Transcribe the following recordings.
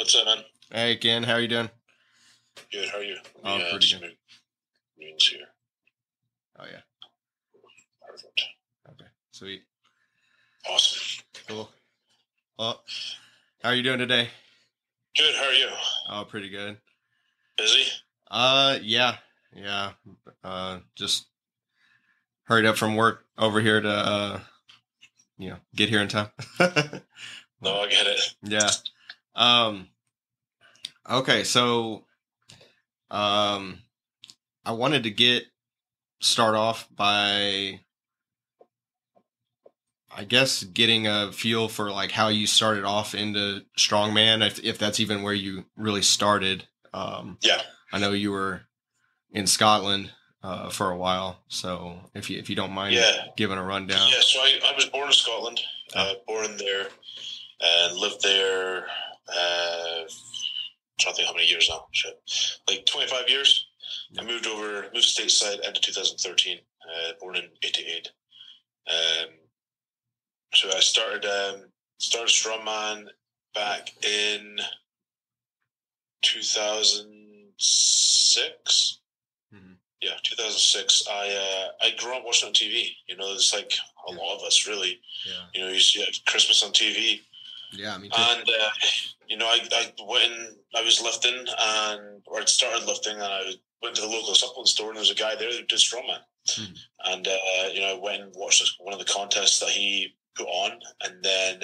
what's up, man? Hey, Ken, how you doing? Good, how are you? Oh, pretty just good. meetings here. Oh, yeah. Perfect. Okay, sweet. Awesome. Cool. Well, how are you doing today? Good, how are you? Oh, pretty good. Busy? Yeah. Just hurried up from work over here to, get here in time. No, I get it. Yeah. Okay, so, um, I wanted to start off by, I guess, getting a feel for like how you started off into strongman, if that's even where you really started. Yeah. I know you were in Scotland for a while, so if you don't mind Yeah. giving a rundown. Yeah, so I was born in Scotland, born there, and lived there, trying to think how many years now. Shit. Like 25 years. Yeah. I moved stateside end of 2013, born in 88. So I started strongman back in 2006. Mm-hmm. Yeah, 2006. I grew up watching on TV. You know, it's like a lot of us, really. Yeah. You know, you see Christmas on TV. Yeah, me too. And I went in. I was lifting, or I started lifting, and I went to the local supplement store, and there was a guy there who did strongman. Mm-hmm. And I went and watched one of the contests that he put on, and then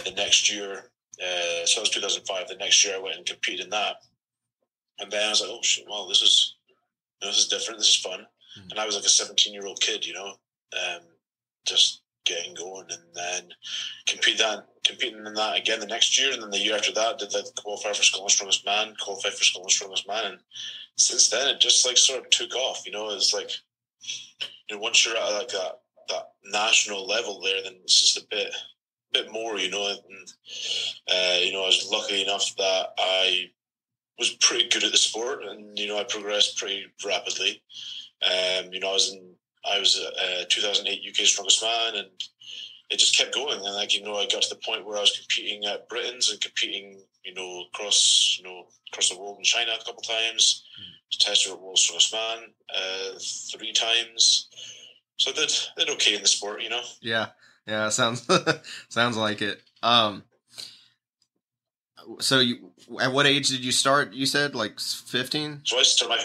the next year, so it was 2005. The next year, I went and competed in that, and then I was like, "Oh shit! Well, this is different. This is fun." Mm-hmm. And I was like a 17-year-old kid, just getting going, and then competing in that again the next year, and then the year after that, did the qualify for Scotland's Strongest Man, and since then it just like sort of took off. It's like, once you're at like that national level there, then it's just a bit more, and I was lucky enough that I was pretty good at the sport, and I progressed pretty rapidly. I was 2008 UK Strongest Man, and it just kept going. And I got to the point where I was competing at Britain's and competing, across the world in China a couple times. Tested at World Strongest Man 3 times. So I did okay in the sport, Yeah, sounds sounds like it. So at what age did you start? You said like 15? So I started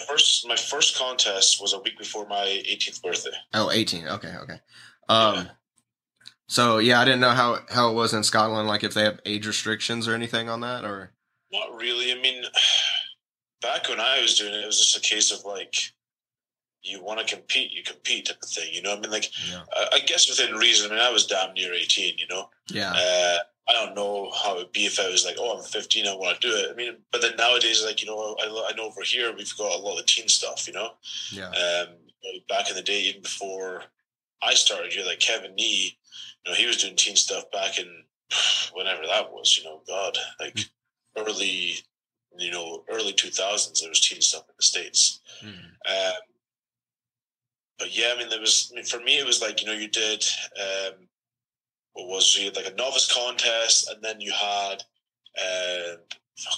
my first contest was a week before my 18th birthday. Oh, 18. Okay. Yeah. So yeah, I didn't know how it was in Scotland, like if they have age restrictions or anything on that, or not really. I mean, back when I was doing it, it was just a case of like, you want to compete, you compete type of thing. I mean, like, yeah. I guess within reason. I mean, I was damn near 18. Yeah. I don't know how it would be if I was like, oh, I'm 15, I want to do it. I mean, but then nowadays, like, I know over here we've got a lot of teen stuff, Yeah. Back in the day, even before I started, like Kevin Nee, he was doing teen stuff back in whenever that was, God, like early 2000s, there was teen stuff in the States. But yeah, I mean, for me, it was like, you did, you had like a novice contest, and then you had,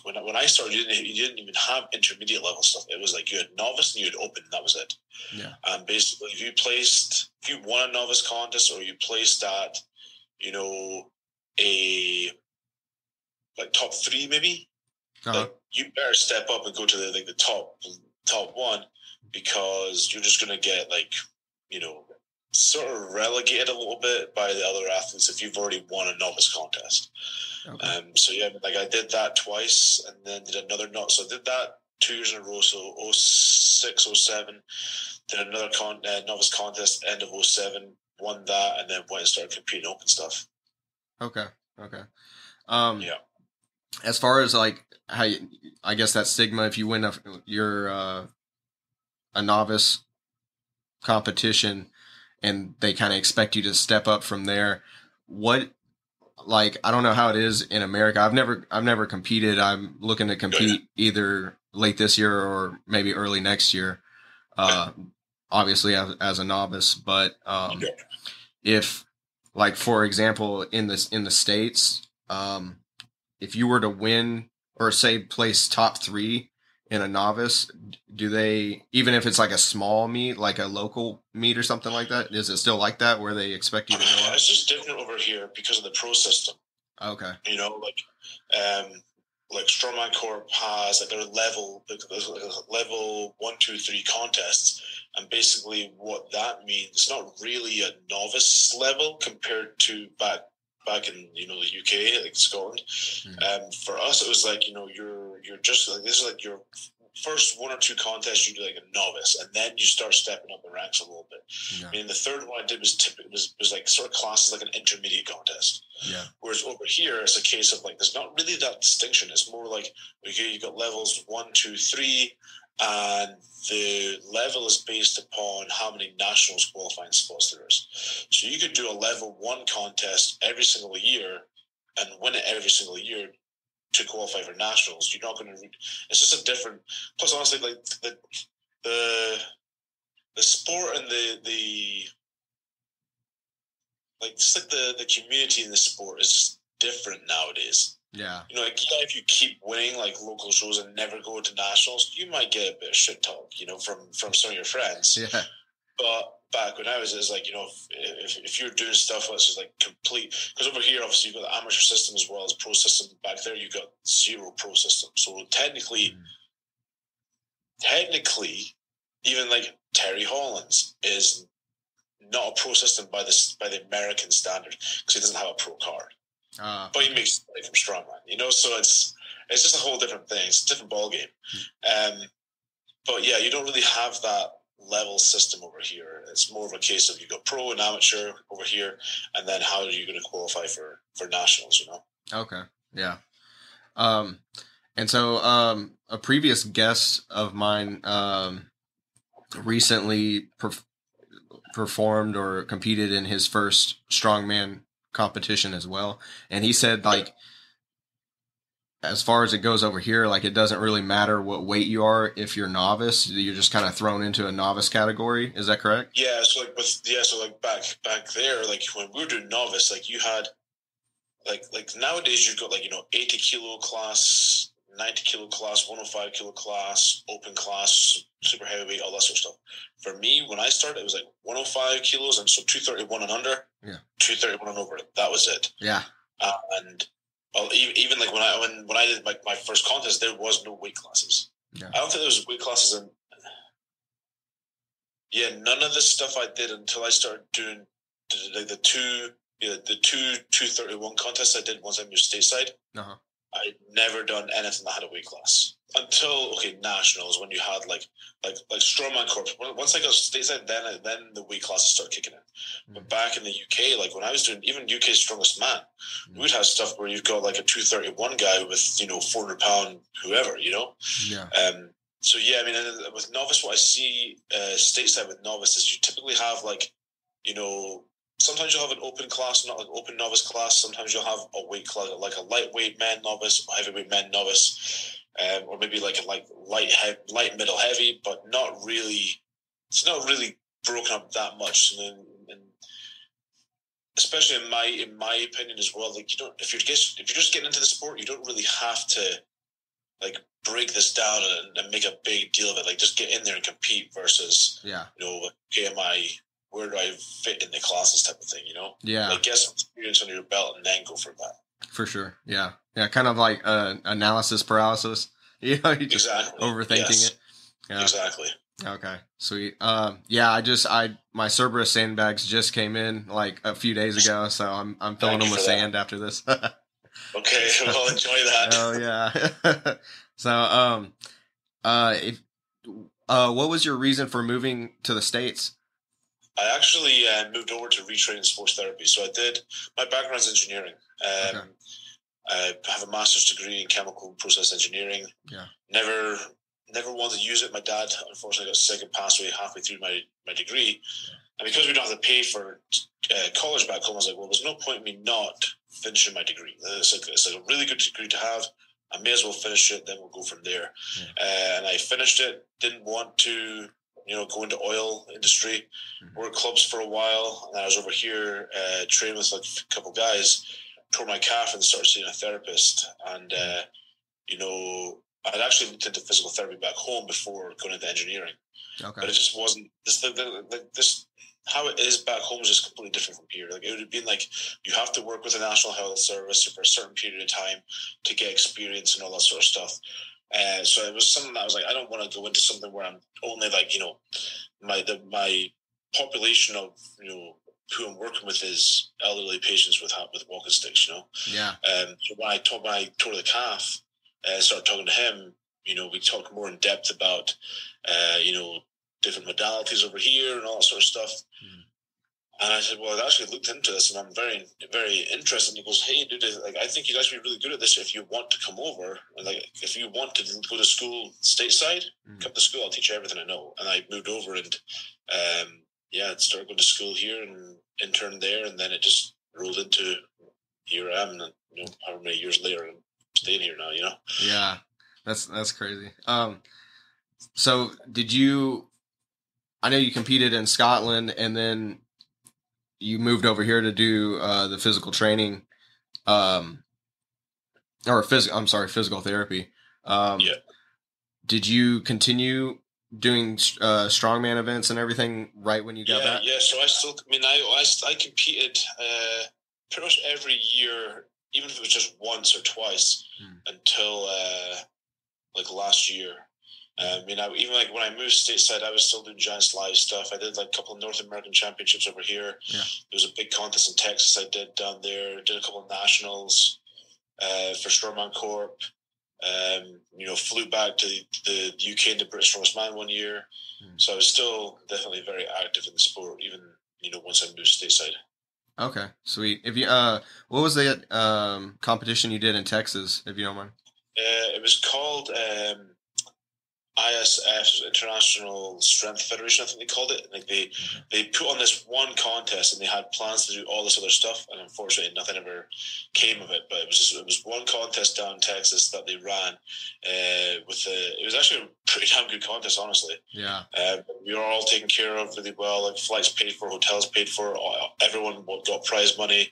when I started, you didn't even have intermediate level stuff. It was like you had novice and you had open, and that was it. Yeah. And basically, if you won a novice contest, or you placed at, a like top 3 maybe, like you better step up and go to the top one, because you're just going to get like, sort of relegated a little bit by the other athletes if you've already won a novice contest. Okay. So yeah, like I did that twice, and then did another so I did that 2 years in a row. So 06, 07, did another novice contest end of 07, won that, and then went and started competing open stuff. Okay. Yeah. As far as like how I guess that stigma, if you win you're a novice competition, and they kind of expect you to step up from there. What, like, I don't know how it is in America. I've never competed. I'm looking to compete either late this year or maybe early next year. Obviously as a novice, but if, like, for example, in the States, if you were to win or say place top 3 in a novice, do they, even if it's like a small meet, like a local meet or something like that, is it still like that where they expect you to go up? It's just different over here because of the pro system. Okay. You know, like Strongman Corp has like their level, level 1, 2, 3 contests, and basically what that means, it's not really a novice level compared to back in the UK, like Scotland. For us, it was like you're just like, this is like your first 1 or 2 contests you do like a novice, and then you start stepping up the ranks a little bit. Yeah. I mean, the third one I did was like sort of classes like an intermediate contest. Yeah. Whereas over here, it's a case of like there's not really that distinction. It's more like, okay, you got levels 1, 2, 3, and the level is based upon how many nationals qualifying spots there is. So you could do a level 1 contest every single year and win it every single year to qualify for nationals. You're not going to. It's just a different. Plus, honestly, like the sport and the like, just like the community in the sport is just different nowadays. Yeah. Like, if you keep winning like local shows and never go to nationals, you might get a bit of shit talk, from some of your friends. Yeah. But back when I was, it's like, if you're doing stuff that's just like complete, because over here, obviously, you've got the amateur system as well as pro system. Back there, you got 0 pro system. So technically, even like Terry Hollands is not a pro system by the American standard because he doesn't have a pro card. But he makes money from strongman, so it's just a whole different thing. It's a different ballgame. But yeah, you don't really have that level system over here. It's more of a case of you go pro and amateur over here, and then how are you going to qualify for nationals, Okay. Yeah. And so a previous guest of mine recently performed or competed in his first strongman competition as well, and he said, like, as far as it goes over here, like, it doesn't really matter what weight you are. If you're novice, you're just kind of thrown into a novice category. Is that correct? Yeah. So like back there, like when we were doing novice, like you had like nowadays you've got like 80 kilo class, 90 kilo class, 105 kilo class, open class, super heavyweight, all that sort of stuff. For me, when I started, it was like 105 kilos, and so 231 and under, 231 and over. That was it. Yeah. And even like when I did my first contest, there was no weight classes. Yeah. I don't think there was weight classes in. Yeah, none of the stuff I did until I started doing the two 231 contests I did once I moved stateside. Uh-huh. I'd never done anything that had a weight class until nationals, when you had like strongman corps. Once I got stateside, then the weight classes start kicking in. But back in the UK, like when I was doing even UK's strongest man, we'd have stuff where you've got like a 231 guy with 400 pound whoever, Yeah. So yeah, I mean, with novice, what I see stateside with novice is you typically have like, sometimes you'll have an open class, not like open novice class. Sometimes you'll have a weight class, like a lightweight men novice, heavyweight men novice, or maybe like a light middle heavy, but not really. It's not really broken up that much, and especially in my opinion as well. Like, if you're just getting into the sport, you don't really have to like break this down and make a big deal of it. Like, just get in there and compete versus where do I fit in the classes type of thing, Yeah. Like, get some experience under your belt and then go for that. For sure. Yeah. Yeah. Kind of like analysis paralysis. You're just exactly. overthinking it. Yeah. Exactly. Okay. Sweet. My Cerberus sandbags just came in like a few days ago, so I'm filling them with sand after this. Okay. Well, enjoy that. Oh yeah. So, what was your reason for moving to the States? I actually moved over to retrain sports therapy. So my background's engineering. Okay. I have a master's degree in chemical process engineering. Yeah. Never wanted to use it. My dad, unfortunately, got sick and passed away halfway through my degree. And because we don't have to pay for college back home, I was like, well, there's no point in me not finishing my degree. It's like a really good degree to have. I may as well finish it, then we'll go from there. Yeah. And I finished it. Didn't want to go into oil industry, work clubs for a while. And I was over here training with like a couple guys. tore my calf and started seeing a therapist. And, I'd actually looked into physical therapy back home before going into engineering. Okay. But it just wasn't this how it is back home is just completely different from here. Like, it would have been like you have to work with the National Health Service for a certain period of time to get experience and all that sort of stuff. So it was something that I was like, I don't want to go into something where I'm only like, my population of, who I'm working with is elderly patients with walking sticks, Yeah. So when I tore the calf, started talking to him, we talked more in depth about, different modalities over here and all that sort of stuff. And I said, well, I actually looked into this and I'm very, very interested. And he goes, hey, dude, I think you'd actually be really good at this if you want to come over. And if you want to go to school stateside, come to school, I'll teach you everything I know. And I moved over and, started going to school here and interned there. And then it just rolled into here I am. And, however many years later, I'm staying here now, Yeah, that's crazy. So did you, I know you competed in Scotland and then you moved over here to do the physical training, physical therapy. Yeah. Did you continue doing strongman events and everything right when you got back? Yeah. So I competed pretty much every year, even if it was just once or twice, until last year. Even like when I moved stateside, I was still doing Giants Live stuff. I did like a couple of North American championships over here. Yeah. There was a big contest in Texas I did down there. Did a couple of nationals for Strongman Corp. Flew back to the UK and the British Strongest Man one year. So I was still definitely very active in the sport, even once I moved stateside. Okay, sweet. If you what was the competition you did in Texas, if you don't mind? It was called ISF, International Strength Federation, I think they called it. Like they put on this one contest, and they had plans to do all this other stuff, and unfortunately, nothing ever came of it. But it was one contest down in Texas that they ran. It was actually a pretty damn good contest, honestly. Yeah. We were all taken care of really well. Like flights paid for, hotels paid for. Everyone got prize money.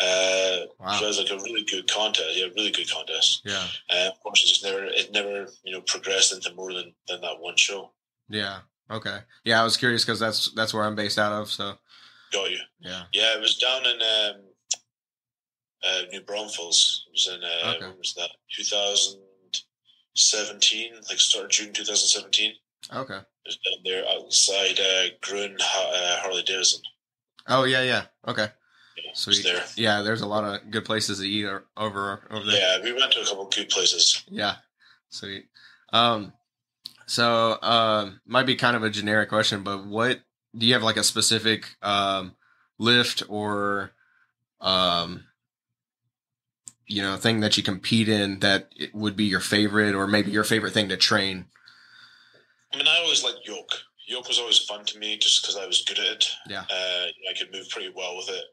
Wow. So it was like a really good contest. Yeah, really good contest. Yeah. Unfortunately, it never progressed into more than that one show. Yeah. Okay. Yeah, I was curious because that's where I'm based out of. So. Got you. Yeah. Yeah, it was down in New Braunfels. It was in when was that? 2017, like start of June 2017. Okay. It was down there outside Gruen Harley Davidson. Oh yeah. Okay. Yeah, sweet. There. Yeah, there's a lot of good places to eat over there. Yeah, we went to a couple of good places. Yeah. Sweet. So might be kind of a generic question, but what do you have like a specific lift or thing that you compete in that it would be your favorite, or maybe your favorite thing to train? I mean, I always liked yoke. Yoke was always fun to me just because I was good at it. Yeah. I could move pretty well with it.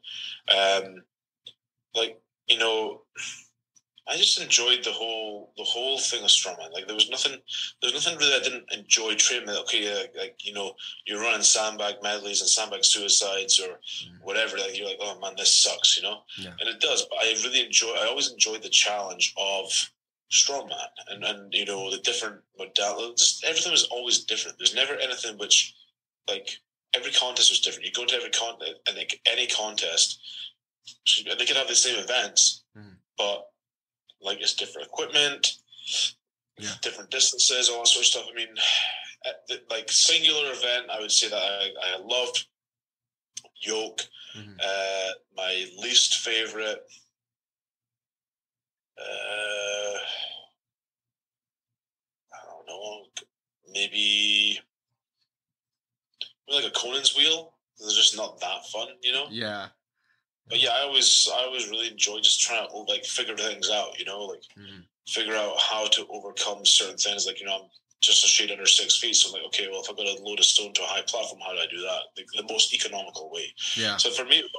I just enjoyed the whole thing of strongman. Like there was nothing really I didn't enjoy training. You're running sandbag medleys and sandbag suicides or whatever. Like you're like, oh man, this sucks, Yeah. And it does. But I always enjoyed the challenge of strongman and the different modalities. Just everything was always different. There's never anything which, like, every contest was different. You go into every contest, and like any contest, they could have the same events, but like it's different equipment, different distances, all that sort of stuff. I mean, like singular event, I would say that I loved yoke. My least favorite, I don't know, maybe like a Conan's wheel. They're just not that fun, Yeah. But yeah, I always really enjoy just trying to figure things out, figure out how to overcome certain things. Like, I'm just a shade under 6 feet. So I'm like, okay, well, if I'm going to load a stone to a high platform, how do I do that? The most economical way. Yeah. So for me, it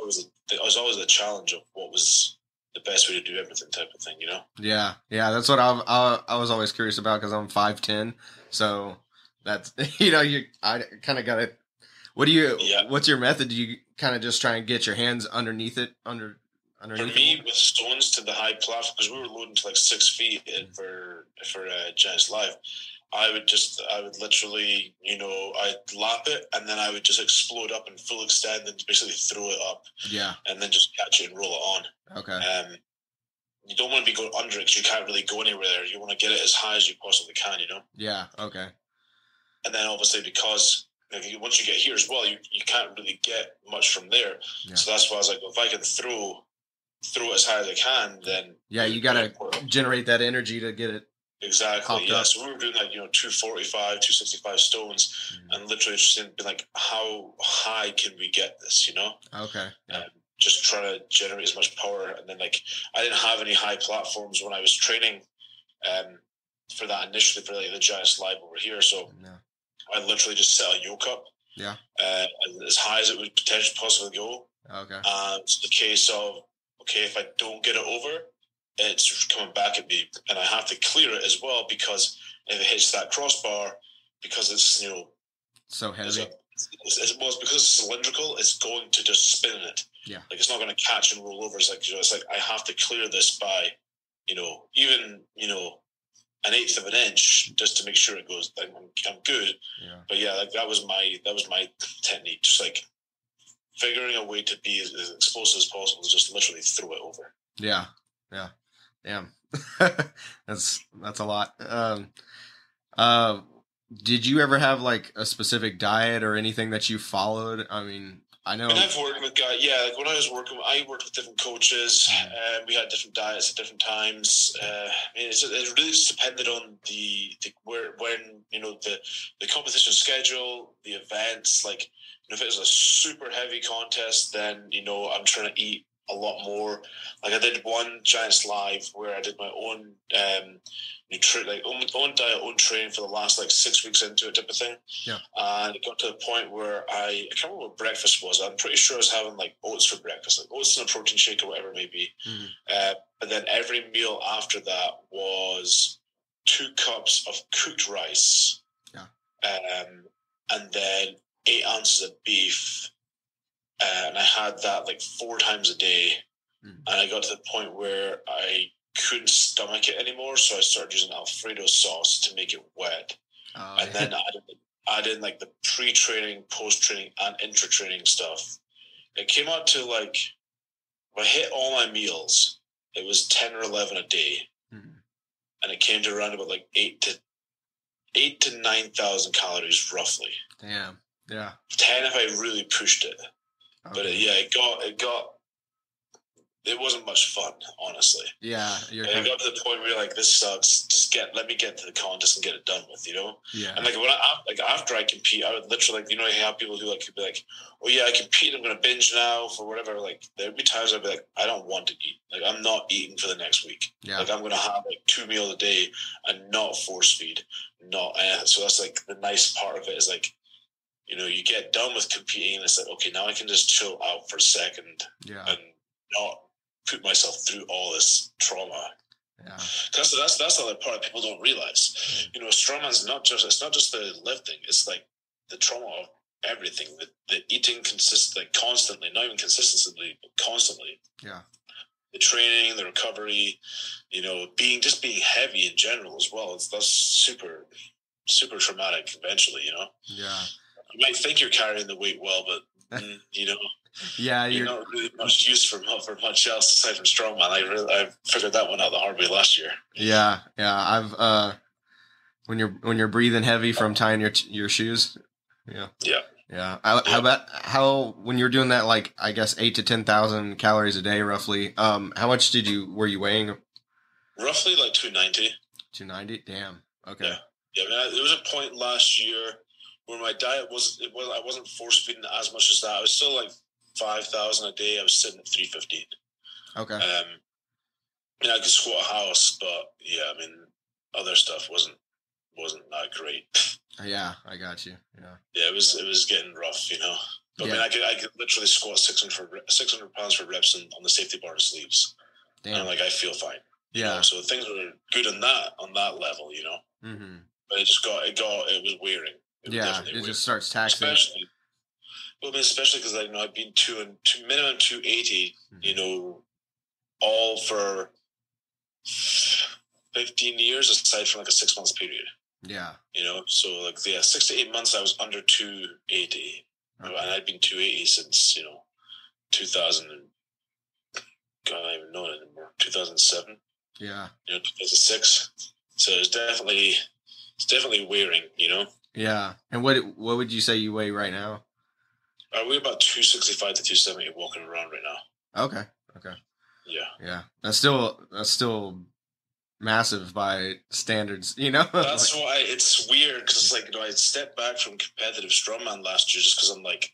was always a challenge of what was the best way to do everything type of thing, Yeah. Yeah. That's what I was always curious about because I'm 5'10". So that's, I kind of got it. What's your method? Do you kind of just try and get your hands underneath it, under underneath? For me, with stones to the high platform, because we were loading to like 6 feet for Giants Live, I would literally, I'd lap it and then I would just explode up and full extend and basically throw it up. Yeah. And then just catch it and roll it on. Okay. You don't want to be going under it because you can't really go anywhere there. You want to get it as high as you possibly can, Yeah. Okay. And then obviously because once you get here as well, you can't really get much from there. Yeah. So that's why I was like, well, if I can throw it as high as I can, then you got to generate that energy to get it. Exactly. Yeah. Up. So we were doing like 245, 265 stones, and literally just been like, how high can we get this? Okay. Yeah. Just trying to generate as much power, and then like I didn't have any high platforms when I was training, for that initially for like the Giants Live over here. So I literally just set a yoke up. Yeah. As high as it would potentially possibly go. Okay. It's the case of if I don't get it over, it's coming back at me, and I have to clear it as well because if it hits that crossbar, because it's so heavy. It's because it's cylindrical, it's going to just spin in it. Yeah, like it's not going to catch and roll over. It's like I have to clear this by even an eighth of an inch just to make sure it goes. I'm good. Yeah. But yeah, like that was my technique, just like figuring a way to be as explosive as possible to just literally throw it over. Yeah. Yeah. Damn. that's a lot. Did you ever have like a specific diet or anything that you followed? I mean, I know. When I've worked with guys, like when I worked with different coaches. We had different diets at different times. It really just depended on the competition schedule, the events. Like, if it was a super heavy contest, then I'm trying to eat a lot more. Like I did one Giants Live where I did my own own diet, own training for the last 6 weeks into it type of thing. Yeah. And it got to the point where I can't remember what breakfast was. I'm pretty sure I was having oats for breakfast, oats and a protein shake or whatever it may be. Mm-hmm. But then every meal after that was 2 cups of cooked rice. Yeah. And then 8 ounces of beef. And I had that 4 times a day. And I got to the point where I couldn't stomach it anymore, so I started using Alfredo sauce to make it wet. And then add in the pre-training, post-training, and intra-training stuff. It came out to if I hit all my meals, it was 10 or 11 a day. Mm-hmm. And it came to around about 8 to 9,000 calories roughly. Damn. Yeah. 10 if I really pushed it. Okay. But it wasn't much fun, honestly. Yeah. I got to the point where this sucks. Just let me get to the contest and get it done with, Yeah. And after I compete, I would literally I have people who could be oh yeah, I compete, I'm gonna binge now for whatever. There'd be times I'd be I don't want to eat. I'm not eating for the next week. Yeah. I'm gonna have 2 meals a day and not force feed. So that's the nice part of it is you get done with competing and it's okay, now I can just chill out for a second. Yeah. And not put myself through all this trauma. Yeah. Because that's the other part people don't realize. Strongman's not just the lifting, it's the trauma of everything. The eating constantly, not even consistently, but constantly. Yeah. The training, the recovery, being heavy in general as well. That's super, super traumatic eventually, Yeah. You might think you're carrying the weight well, but yeah, you're not really much use for much else aside from strongman. I figured that one out the hard way last year. Yeah. I've when you're breathing heavy from tying your shoes. Yeah. How about when you're doing that? I guess 8 to 10,000 calories a day, roughly. How much were you weighing? Roughly 290. 290. Damn. Okay. Yeah. There was a point last year where my diet I wasn't force feeding as much as that. I was still 5,000 a day. I was sitting at 315. Okay. I could squat a house, but other stuff wasn't that great. Yeah, I got you. Yeah. Yeah, it was getting rough, But yeah. I could literally squat 600 pounds for reps on the safety bar and sleeves. Damn. And I feel fine. Yeah. So things were good on that level, Mm-hmm. But it was wearing. It just starts taxing. Especially because I've been to minimum 280, all for 15 years, aside from like a 6 months period. Yeah. You know, so like 6 to 8 months I was under 280, and I'd been 280 since 2000 and God, I don't even know it anymore. 2007. Yeah. 2006. So it's definitely wearing. Yeah. And what would you say you weigh right now? We're about 265 to 270 walking around right now. Okay. Yeah. Yeah. That's still massive by standards, That's why it's weird, because it's like, I stepped back from competitive strongman last year just because I'm like,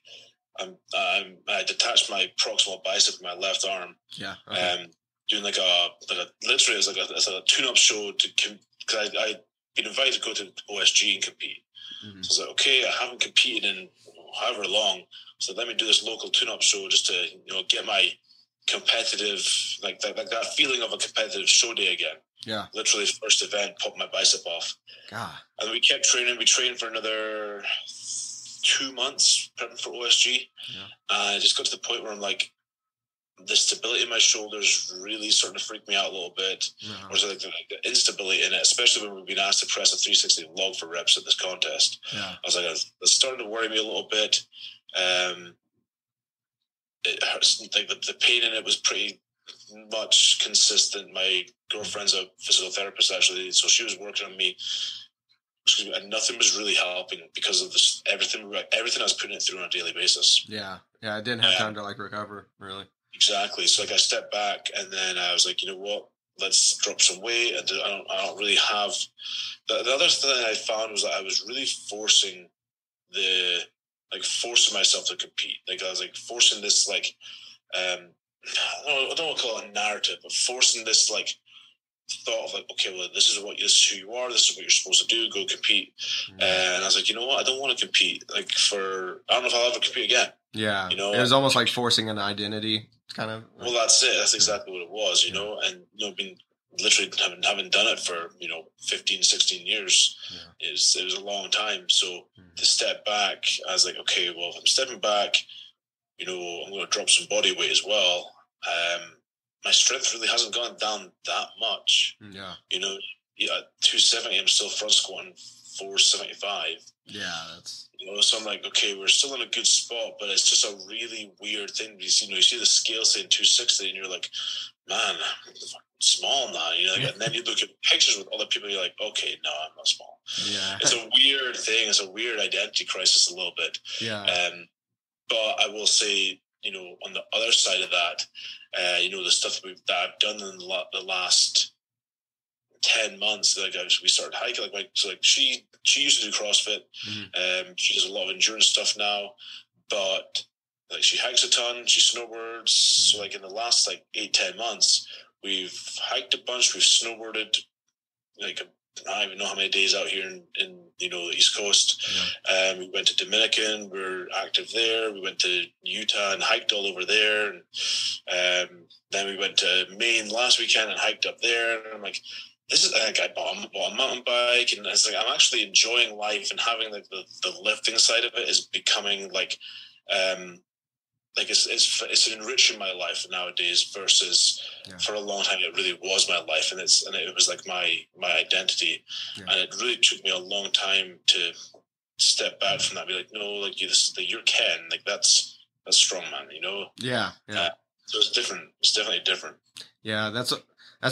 I detached my proximal bicep in my left arm. Yeah. Okay. Doing like a literally it's like a tune-up show because I'd been invited to go to OSG and compete. Mm-hmm. So I was like, okay, I haven't competed in however long, so let me do this local tune-up show just to get my competitive like that feeling of a competitive show day again. Yeah. Literally first event, popped my bicep off. God. And we kept training. We trained for another 2 months prepping for OSG. Yeah. I just got to the point where I'm like, the stability in my shoulders really starting to freak me out a little bit. Uh-huh. Or like the instability in it, especially when we've been asked to press a 360 log for reps at this contest. Yeah. I was like, it's starting to worry me a little bit. It hurts. Like the pain in it was pretty much consistent. My girlfriend's a physical therapist actually, so she was working on me. And nothing was really helping because of this. Everything I was putting it through on a daily basis. Yeah. I didn't have time to recover really. Exactly. So I stepped back, and then I was like, you know what? Let's drop some weight. And I don't really have. The other thing I found was that I was really forcing myself to compete. Like I was like forcing this I don't want to call it a narrative, but forcing this thought of like, okay, well, this is who you are. This is what you're supposed to do. Go compete. Mm-hmm. And I was like, you know what? I don't want to compete. I don't know if I'll ever compete again. Yeah. It was almost like forcing an identity, kind of. Well, that's it. That's exactly what it was, and been literally having done it for 15, 16 years. Yeah. It was a long time. So to step back, I was like, okay, well, if I'm stepping back, I'm going to drop some body weight as well. My strength really hasn't gone down that much. Yeah. 270, I'm still front squatting 475. Yeah, that's... so I'm like, okay, we're still in a good spot, but it's just a really weird thing. You see the scale saying 260, and you're like, man, I'm small now. And then you look at pictures with other people, you're like, okay, no, I'm not small. Yeah. It's a weird thing. It's a weird identity crisis a little bit. Yeah. But I will say, on the other side of that, the stuff that I've done in the last 10 months, we started hiking. She used to do CrossFit. Mm-hmm. She does a lot of endurance stuff now, but she hikes a ton. She snowboards. Mm-hmm. So in the last 8-10 months, we've hiked a bunch. We've snowboarded I don't even know how many days out here in the East Coast. Yeah. We went to Dominican. We're active there. We went to Utah and hiked all over there. And then we went to Maine last weekend and hiked up there. And I'm like, I bought a mountain bike, and it's I'm actually enjoying life, and having the lifting side of it is becoming it's enriching my life nowadays versus for a long time it really was my life, and it was my identity. Yeah. And it really took me a long time to step back from that and be like, no, you're Ken, that's strongman, Yeah. So it's different. It's definitely different. Yeah, that's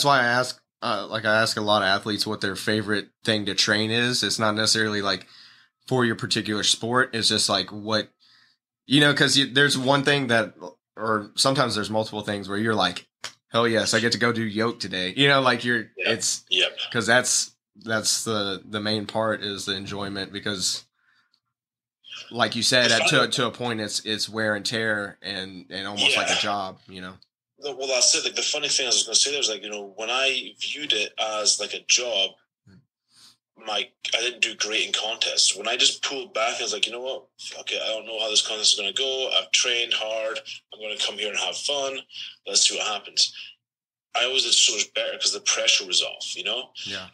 why I ask I ask a lot of athletes what their favorite thing to train is. It's not necessarily for your particular sport. It's just what, because there's one thing or sometimes there's multiple things where you're like, hell yes, I get to go do yoke today. It's because that's the main part is the enjoyment, because like you said, to a point, it's wear and tear and almost like a job, Well, that's it. The funny thing I was going to say there was when I viewed it as a job, I didn't do great in contests. When I just pulled back, I was like, you know what? Okay, I don't know how this contest is going to go. I've trained hard. I'm going to come here and have fun. Let's see what happens. I always did so much better because the pressure was off, Yeah.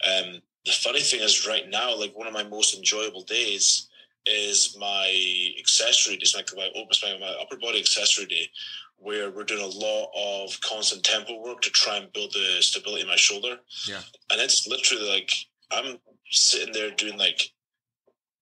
The funny thing is right now, one of my most enjoyable days is my accessory day. It's my upper body accessory day, where we're doing a lot of constant tempo work to try and build the stability in my shoulder. Yeah. And it's literally like I'm sitting there doing like,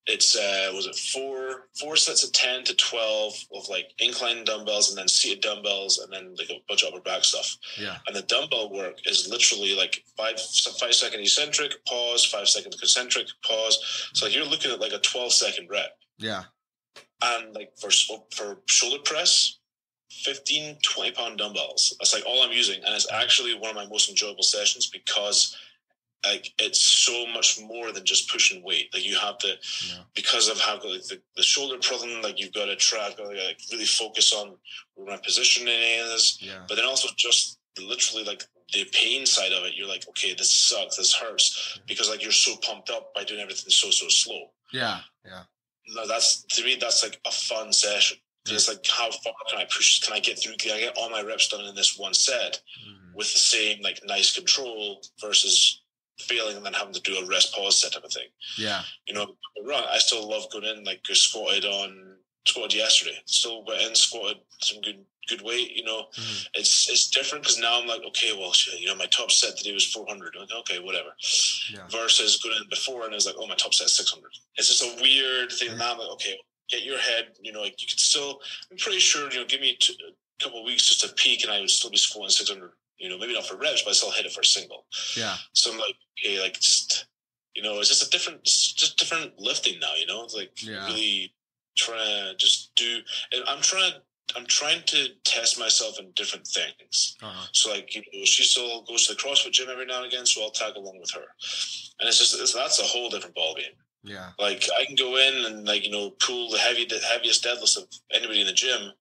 it's was it four sets of 10 to 12 of like incline dumbbells and then seated dumbbells and then like a bunch of upper back stuff. Yeah. And the dumbbell work is literally like 5-second eccentric, pause, 5-second concentric, pause. So like you're looking at like a 12-second rep. Yeah. And like for shoulder press, 15, 20 pound dumbbells. That's like all I'm using. And it's actually one of my most enjoyable sessions because like it's so much more than just pushing weight. Like you have to, because of how like the shoulder problem, like you've got to track, like really focus on where my positioning is. Yeah. But then also just literally like the pain side of it, you're like, okay, this sucks, this hurts, because like you're so pumped up by doing everything so slow. Yeah, yeah. No, that's, to me, that's like a fun session. It's like, how far can I push? Can I get through? Can I get all my reps done in this one set with the same like nice control versus failing and then having to do a rest pause set type of thing? Yeah. You know, I still love going in, like squatted yesterday. Still went in, squatted some good weight, you know. It's different because now I'm like, okay, well, shit, you know, my top set today was 400. Like, okay, whatever. Yeah. Versus going in before and it was like, oh, my top set is 600. It's just a weird thing. Now I'm like, okay, get your head, you know, like you could still, I'm pretty sure, you know, give me a couple of weeks just to peak and I would still be squatting 600, you know, maybe not for reps, but I still hit it for a single. Yeah. So I'm like, okay, like, just, you know, it's just different lifting now, you know, it's like really trying to just do, and I'm trying to test myself in different things. So like, you know, she still goes to the CrossFit gym every now and again, so I'll tag along with her. And that's a whole different ballgame. Yeah. Like I can go in and like, you know, pull the heaviest deadlifts of anybody in the gym.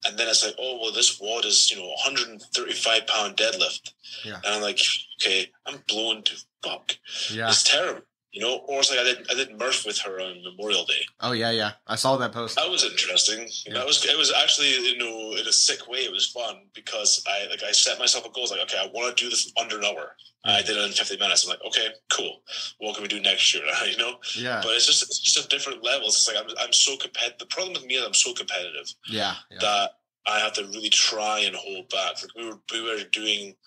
And then it's like, oh, well, this WOD is, you know, 135 pound deadlift. Yeah. And I'm like, okay, I'm blown to fuck. Yeah. It's terrible. You know, or it's like I did Murph with her on Memorial Day. Oh yeah, I saw that post. That was interesting. You know, it was actually, you know, in a sick way. It was fun because I set myself a goal. I was like, okay, I want to do this under an hour. And I did it in 50 minutes. I'm like, okay, cool. What can we do next year? You know. Yeah. But it's just a different levels. It's like I'm so competitive. The problem with me is I'm so competitive. Yeah. That I have to really try and hold back. Like we were doing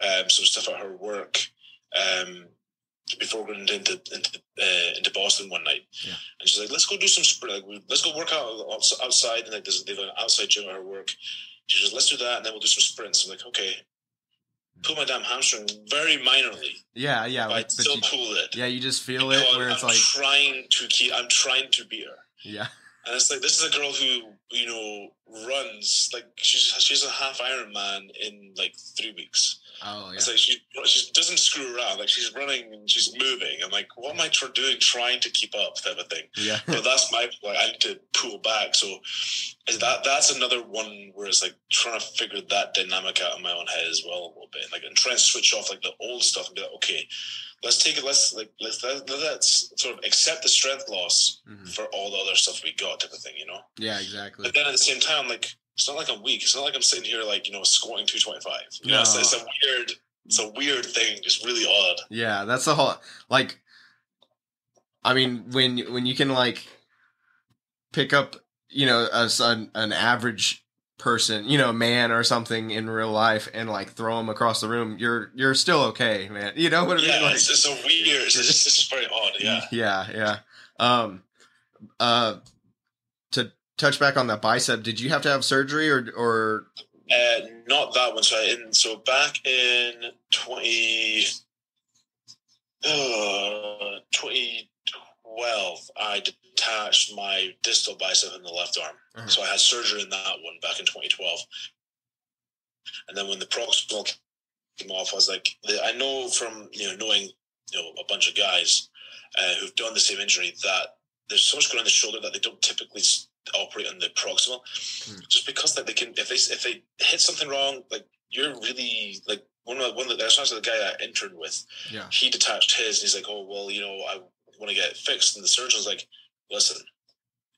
some stuff at her work. Before going into Boston one night, and she's like, "Let's go do some sprint. Like, let's go work out outside." And like, they've got an outside gym at her work. She says, "Let's do that, and then we'll do some sprints." I'm like, "Okay." Pull my damn hamstring very minorly. Yeah, but I still pulled it. Yeah, you just feel it where it's I'm trying to beat her. Yeah. And it's like, this is a girl who, you know, runs, like, she's a half Ironman in, like, 3 weeks. Oh, yeah. It's like, she doesn't screw around. Like, she's running and she's moving. I'm like, what am I doing trying to keep up type of thing? Yeah. But that's my, like, I need to pull back. So that's another one where it's, like, trying to figure that dynamic out in my own head as well a little bit. Like, and try and switch off, like, the old stuff and be like, okay, let's sort of accept the strength loss for all the other stuff we got type of thing, you know? Yeah, exactly. But then at the same time, like, it's not like I'm weak. It's not like I'm sitting here, like, you know, squatting 225. You know, it's a weird thing. It's really odd. Yeah, that's the whole, like, I mean, when you can, like, pick up, you know, an average person, you know, a man or something in real life and like throw him across the room, you're still okay, man. You know what I mean? Yeah, like, it's just so weird. It's just very odd. Yeah. To touch back on that bicep, did you have to have surgery or? Not that one. So back in 2012, I detached my distal bicep in the left arm. So I had surgery in that one back in 2012. And then when the proximal came off, I was like, I know from, you know, knowing, you know, a bunch of guys who've done the same injury that there's so much going on the shoulder that they don't typically operate on the proximal, just because like they can, if they hit something wrong, like you're really like one of the guy I interned with, he detached his and he's like, oh well, you know, I want to get it fixed, and the surgeon's like, listen,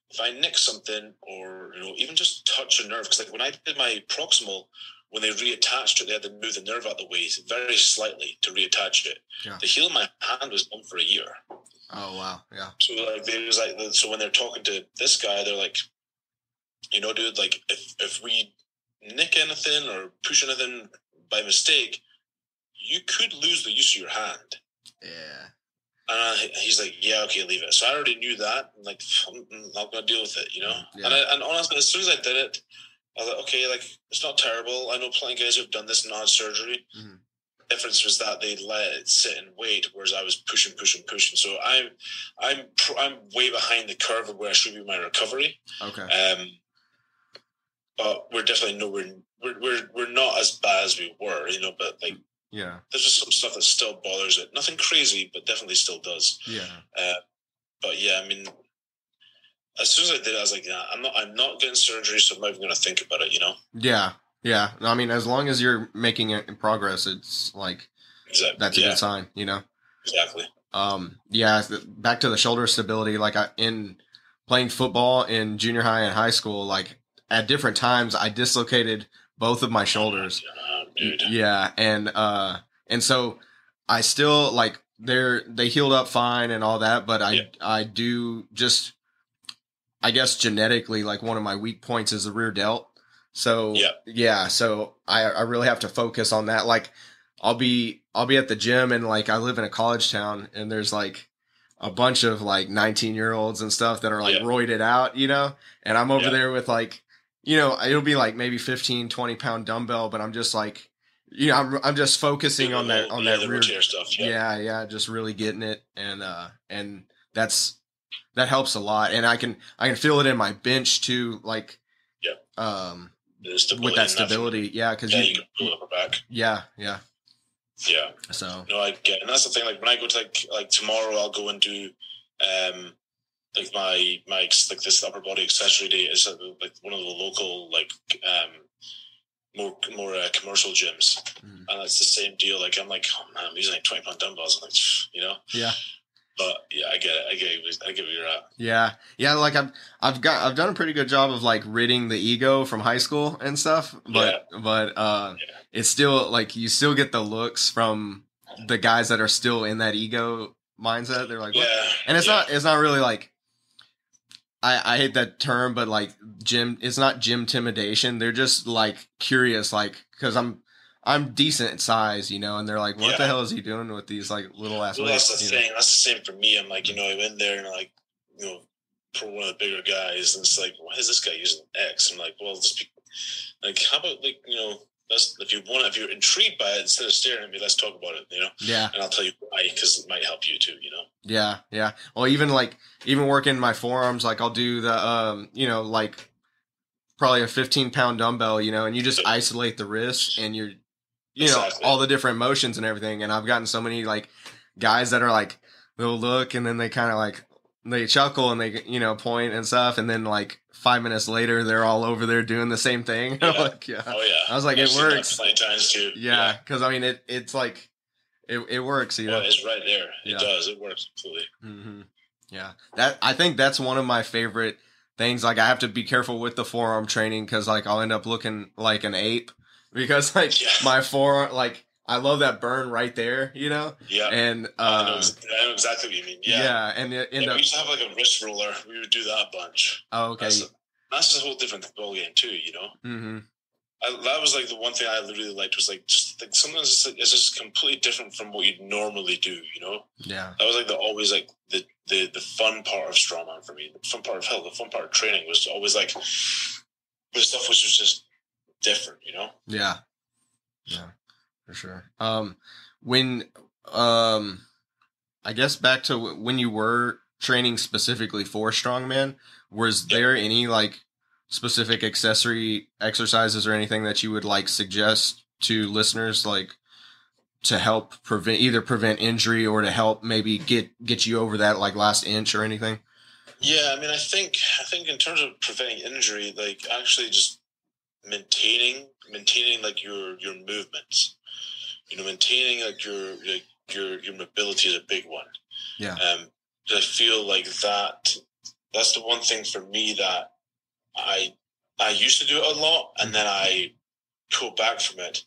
if I nick something or, you know, even just touch a nerve, because like when I did my proximal, when they reattached it, they had to move the nerve out of the way very slightly to reattach it. Yeah. The heel of my hand was numb for a year. Oh wow, yeah. So like so when they're talking to this guy, they're like, you know, dude, like if we nick anything or push anything by mistake, you could lose the use of your hand. Yeah. And he's like, yeah, okay, leave it. So I already knew that. I'm like, I'm not going to deal with it, you know? Yeah. And honestly, as soon as I did it, I was like, okay, like, it's not terrible. I know plenty of guys who've done this and not had surgery. Mm-hmm. The difference was that they let it sit and wait, whereas I was pushing. So I'm way behind the curve of where I should be in my recovery. Okay. But we're definitely nowhere. We're not as bad as we were, you know. But like, yeah, there's just some stuff that still bothers it. Nothing crazy, but definitely still does. Yeah. But yeah, I mean, as soon as I did it, I was like, yeah, I'm not getting surgery, so I'm not even going to think about it, you know? Yeah. Yeah. I mean, as long as you're making it in progress, it's like, exactly. That's a good sign, you know? Exactly. Yeah. Back to the shoulder stability, like in playing football in junior high and high school, like at different times, I dislocated both of my shoulders. Dude. Yeah. And so I still like, they healed up fine and all that, but I do just, I guess genetically, like one of my weak points is the rear delt. So so I really have to focus on that. Like I'll be at the gym and like I live in a college town and there's like a bunch of like 19-year-olds and stuff that are like roided out, you know, and I'm over there with like, you know, it'll be like maybe 15, 20 pound dumbbell, but I'm just like, you know, I'm just focusing on that rear stuff. Yeah. Just really getting it. And that helps a lot. And I can feel it in my bench too. Like, with that stability. Yeah. Cause you can pull upper back. Yeah. So, no, I get, and that's the thing. Like when I go to like tomorrow, I'll go and do, like my like this upper body accessory day is like one of the local like more commercial gyms, and that's the same deal. Like I'm like, oh man, I'm using like 20 pound dumbbells. I'm like, you know, But yeah, I get it. I get where you're at. Yeah. Like I've done a pretty good job of like ridding the ego from high school and stuff, but it's still like you still get the looks from the guys that are still in that ego mindset. They're like, what? And it's not really like. I hate that term, but like it's not gym intimidation. They're just like curious, like, cause I'm decent size, you know, and they're like, what the hell is he doing with these like little ass weights? That's the thing. That's the same for me. I'm like, you know, I'm in there and like, you know, for one of the bigger guys, and it's like, why is this guy using X? I'm like, well, just be like, how about like, you know, if you're intrigued by it, instead of staring at me, let's talk about it, you know? Yeah. And I'll tell you why, because it might help you too, you know? Yeah. Well, even working my forearms, like I'll do the, you know, like probably a 15-pound dumbbell, you know, and you just isolate the wrist and you know, all the different motions and everything. And I've gotten so many like guys that are like, they'll look and then they kind of like, they chuckle and they, you know, point and stuff. And then like 5 minutes later, they're all over there doing the same thing. Yeah. Like, Oh yeah. I was like, it works. Plenty times too. Yeah. Cause I mean, it's like, it works, you know. It's right there. It does. It works completely. Mm-hmm. Yeah. I think that's one of my favorite things. Like I have to be careful with the forearm training because like I'll end up looking like an ape because like my forearm, like I love that burn right there, you know? Yeah. And I know exactly what you mean. Yeah. Yeah. And we used to have like a wrist roller. We would do that a bunch. Oh, okay. That's just a whole different ball game too, you know? Mm-hmm. That was like the one thing I really liked was like just like sometimes it's just completely different from what you'd normally do, you know? Yeah. That was like always like the fun part of strongman for me. The fun part of training was always like the stuff which was just different, you know? Yeah, for sure. When I guess back to when you were training specifically for strongman, was there any like specific accessory exercises or anything that you would like suggest to listeners, like to help prevent injury or to help maybe get you over that like last inch or anything? Yeah, I mean, I think in terms of preventing injury, like actually just maintaining like your movements, you know, maintaining like your mobility is a big one. Yeah. I feel like that's the one thing for me that I used to do it a lot, and then I pulled back from it.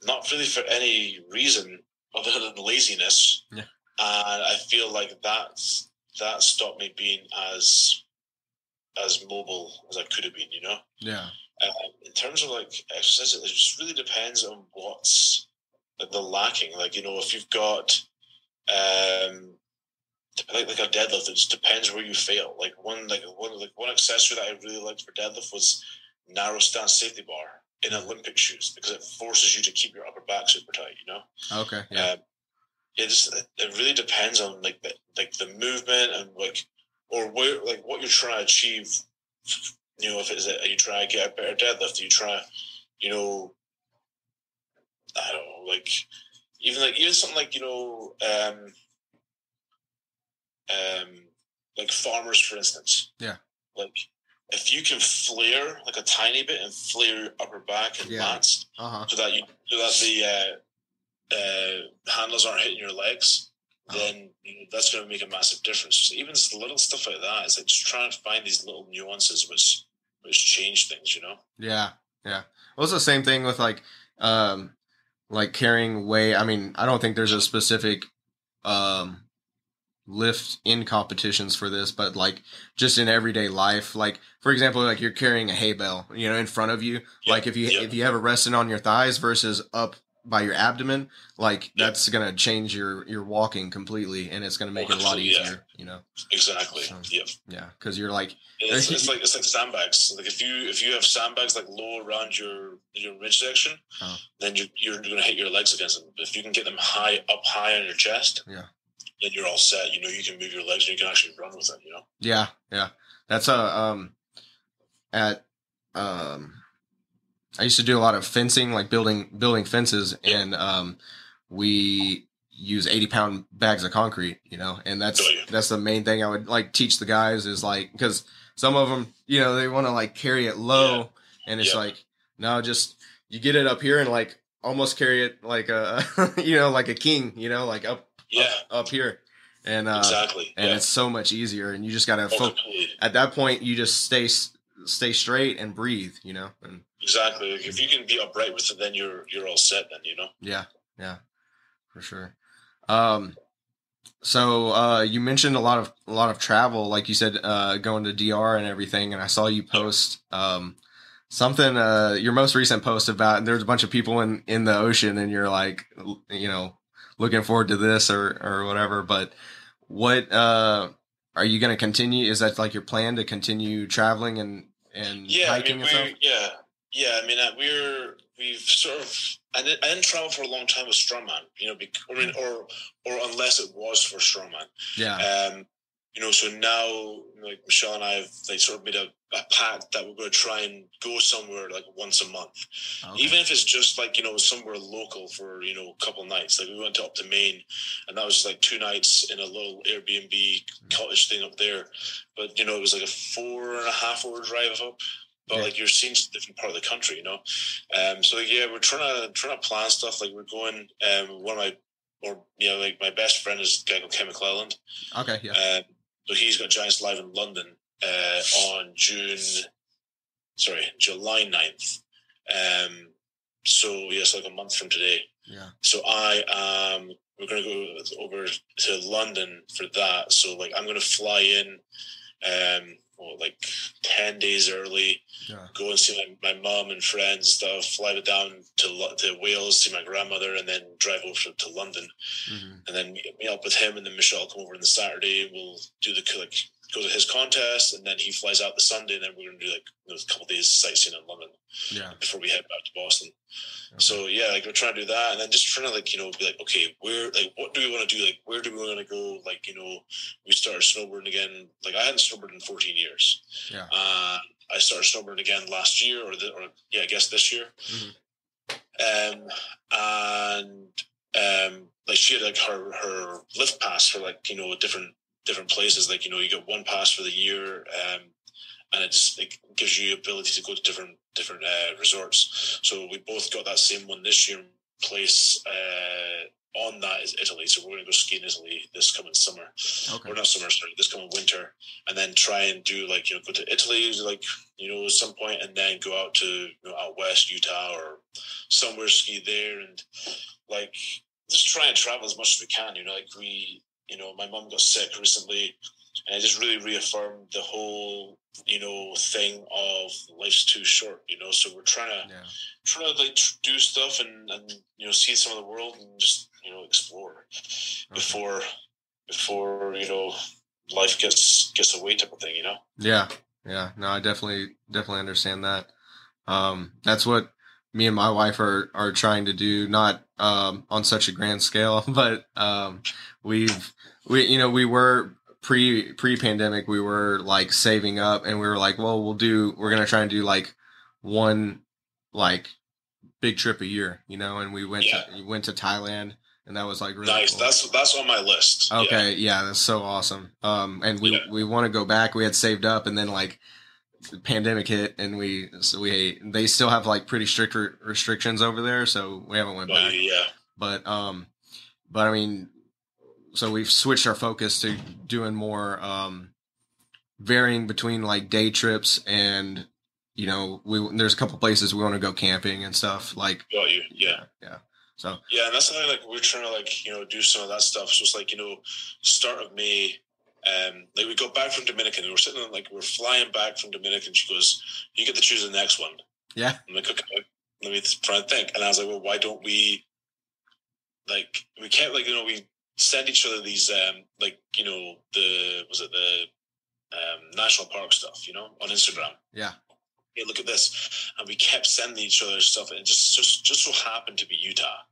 Not really for any reason other than laziness. Yeah. And I feel like that stopped me being as as mobile as I could have been, you know? Yeah. In terms of like exercise, it just really depends on what's like the lacking. Like, you know, if you've got like a deadlift, it just depends where you fail. Like one accessory that I really liked for deadlift was narrow stance safety bar in Olympic shoes, because it forces you to keep your upper back super tight, you know? Okay. Yeah. It really depends on like the movement and like, or where, like what you're trying to achieve. You know, if it's you try to get a better deadlift, you try, you know, I don't know, like even something like, you know, like farmers, for instance. Yeah. Like if you can flare like a tiny bit and flare your upper back and lats, so that the handles aren't hitting your legs, then you know, that's going to make a massive difference. So even just little stuff like that, it's like just trying to find these little nuances which change things, you know? Yeah. Yeah. Well, it's the same thing with like carrying weight. I mean, I don't think there's a specific lift in competitions for this, but like just in everyday life, like for example, like you're carrying a hay bale, you know, in front of you. Like if you have it resting on your thighs versus up by your abdomen, like that's gonna change your walking completely, and it's gonna make it a lot easier, you know. Exactly. So, yeah, because you're like it's like sandbags. Like if you have sandbags like low around your midsection, then you're gonna hit your legs against them. If you can get them high on your chest, then you're all set. You know, you can move your legs and you can actually run with them, you know. Yeah. That's I used to do a lot of fencing, like building fences, and we use 80-pound bags of concrete, you know, and that's the main thing I would like teach the guys is like, because some of them, you know, they want to like carry it low, and it's like, no, just you get it up here and like almost carry it like a you know, like a king, you know, like up here, and exactly, and it's so much easier, and you just gotta at that point you just stay straight and breathe, you know. And exactly, like if you can be upright with it, then you're all set, then, you know. Yeah, for sure. So you mentioned a lot of travel, like you said, going to DR and everything, and I saw you post something, your most recent post about there's a bunch of people in the ocean, and you're like, you know, looking forward to this or whatever. But what are you going to continue? Is that like your plan to continue traveling and hiking and stuff? Yeah. I mean, we've sort of. I didn't travel for a long time with strongman, you know, or unless it was for strongman. Yeah. You know, so now like Michelle and I have like sort of made a pact that we're going to try and go somewhere like once a month, even if it's just like, you know, somewhere local for, you know, a couple of nights. Like we went up to Maine, and that was like 2 nights in a little Airbnb cottage thing up there. But you know, it was like a 4.5-hour drive up. But like you're seeing a different part of the country, you know. So we're trying to plan stuff. Like we're going. Like my best friend is a guy called Ken McClelland. Okay, yeah. So he's got Giants Live in London on July 9th. So like a month from today. Yeah. So we're going to go over to London for that. So like I'm going to fly in. Like 10 days early, go and see my mom and friends and stuff, fly down to Wales, see my grandmother, and then drive over to London, and then meet up with him, and then Michelle will come over on the Saturday. We'll do go to his contest, and then he flies out the Sunday, and then we're going to do like a couple of days sightseeing in London before we head back to Boston. Okay. So like we're trying to do that, and then just trying to like, you know, be like, okay, where, like, what do we want to do? Like, where do we want to go? Like, you know, we started snowboarding again. Like I hadn't snowboarded in 14 years. Yeah. I started snowboarding again last year, I guess this year. Like she had like her lift pass for like, you know, different places. Like, you know, you get one pass for the year, and it just like gives you ability to go to different resorts. So we both got that same one this year. Place on that is Italy, so we're going to go ski in Italy this coming summer. Or not summer, sorry, this coming winter, and then try and do like, you know, go to Italy like, you know, at some point, and then go out to, you know, out west, Utah or somewhere, ski there, and like just try and travel as much as we can. You know, like my mom got sick recently, And it just really reaffirmed the whole, thing of life's too short, so we're trying to like do stuff and see some of the world and just, explore before, life gets away type of thing, Yeah. Yeah. No, I definitely understand that. That's what me and my wife are trying to do, not, on such a grand scale, but, we were pre-pandemic, we were like saving up and we were like, well, we're going to try and do like one, like big trip a year, and we went to Thailand, and that was like really nice. Cool. That's on my list. Okay. Yeah. That's so awesome. And we want to go back. We had saved up, and then like the pandemic hit, and they still have like pretty strict restrictions over there. So we haven't went back. Yeah. But I mean, so we've switched our focus to doing more, varying between like day trips and, there's a couple places we want to go camping and stuff like. Got you. Yeah. So. Yeah, and that's something like we're trying to like do some of that stuff. So it's like start of May, like we got back from Dominican. And we're sitting on, like we're flying back from Dominican. She goes, "You get to choose the next one." Yeah. I'm like, okay, let me try and think. And I was like, well, why don't we? Like we can't we send each other these the national park stuff on Instagram. Yeah. Hey, look at this, and we kept sending each other stuff, and just so happened to be Utah,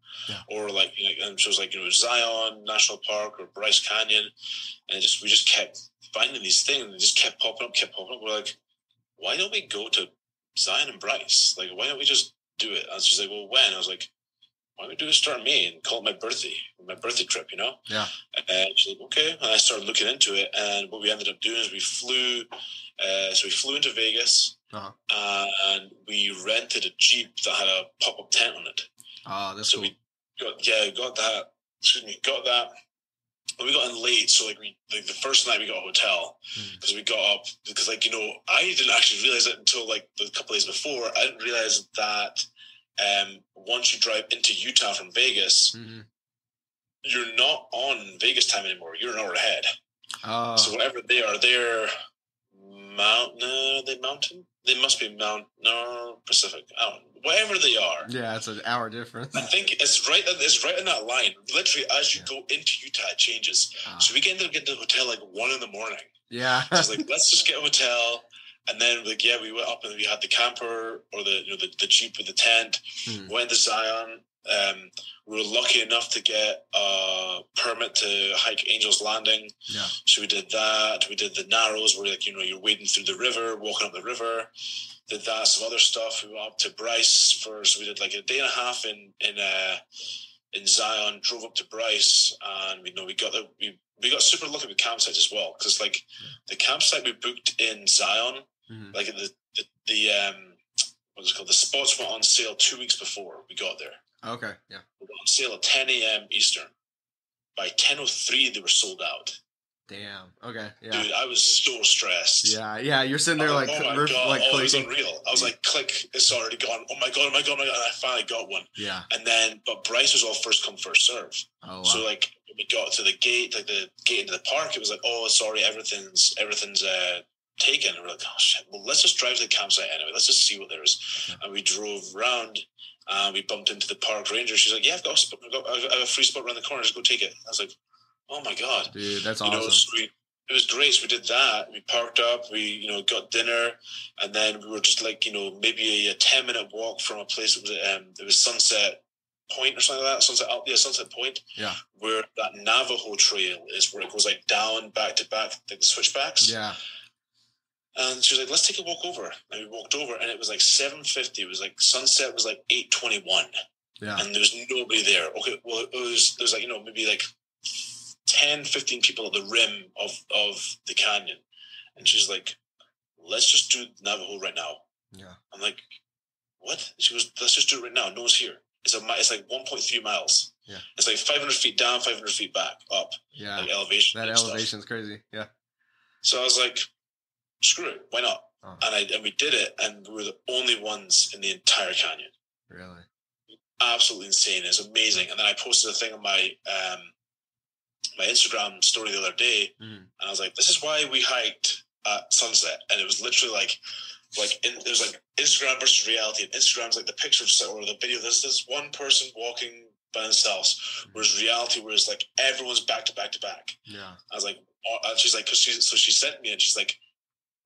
or like and so it was like Zion National Park or Bryce Canyon, and we just kept finding these things, and they just kept popping up. We're like, why don't we go to Zion and Bryce? Like, why don't we just do it? And she's like, well, when? I was like, why don't we do a start May and call it my birthday trip, Yeah. And she's like, okay. And I started looking into it, and what we ended up doing is we flew into Vegas. Uh-huh. And we rented a Jeep that had a pop-up tent on it. Oh, that's so cool. Got that. Got that. We got in late, so the first night we got a hotel because we got up because I didn't actually realize it until like a couple of days before. I didn't realize that once you drive into Utah from Vegas, you're not on Vegas time anymore. You're an hour ahead. So whatever they're mountain. They must be Pacific. I don't know. Whatever they are. Yeah, it's an hour difference. I think it's right in that line. Literally, as you go into Utah, it changes. So we ended up getting to the hotel like 1 a.m. Yeah. So I was like, let's just get a hotel. And then we went up and we had the camper or the Jeep with the tent. Went to Zion. We were lucky enough to get a permit to hike Angel's Landing. Yeah. So we did that. We did the Narrows where you're wading through the river, walking up the river. Did that, some other stuff. We went up to Bryce so we did like a day and a half in Zion, drove up to Bryce, and we got super lucky with campsites as well. Because like the campsite we booked in Zion, like the what's it called? The spots went on sale 2 weeks before we got there. Okay, yeah. We got on sale at 10 a.m. Eastern. By 10:03, they were sold out. Damn. Okay. Yeah. Dude, I was so stressed. Yeah. You're sitting there like, oh my God. It was clicking. unreal. I was like, click, it's already gone. Oh my God. And I finally got one. Yeah. But Bryce was all first come, first serve. Oh, wow. So like when we got to the gate, like the gate into the park, it was like, oh, sorry, everything's taken. And we're like, oh shit. Well, let's just drive to the campsite anyway. Let's just see what there is. Okay. And we drove around. We bumped into the park ranger. She's like, yeah, I have a free spot around the corner. Just go take it. I was like, oh my God. Dude, that's awesome. So it was great. So we did that. We parked up. We, got dinner. And then we were just like, maybe a 10-minute walk from a place. It was Sunset Point or something like that. Sunset Point. Yeah. Where that Navajo trail is, where it goes like down, back to back, like the switchbacks. Yeah. And she was like, let's take a walk over. And we walked over, and it was like 7:50. It was like sunset was like 8:21. Yeah. And there was nobody there. Okay, well, there's like, maybe like 10, 15 people at the rim of the canyon. And she's like, let's just do Navajo right now. Yeah. I'm like, what? She goes, let's just do it right now. No one's here. It's like 1.3 miles. Yeah. It's like 500 feet down, 500 feet back, up. Yeah. Like elevation. That elevation's crazy. Yeah. So I was like, screw it, why not? Oh. And we did it, and we were the only ones in the entire canyon. Really? Absolutely insane. It's amazing. And then I posted a thing on my Instagram story the other day, and I was like, this is why we hiked at sunset. And it was literally like it was like Instagram versus reality. And Instagram's like the pictures or the video. There's this one person walking by themselves, whereas reality, whereas like everyone's back to back to back. Yeah. I was like, and she's like, so she sent me, and she's like,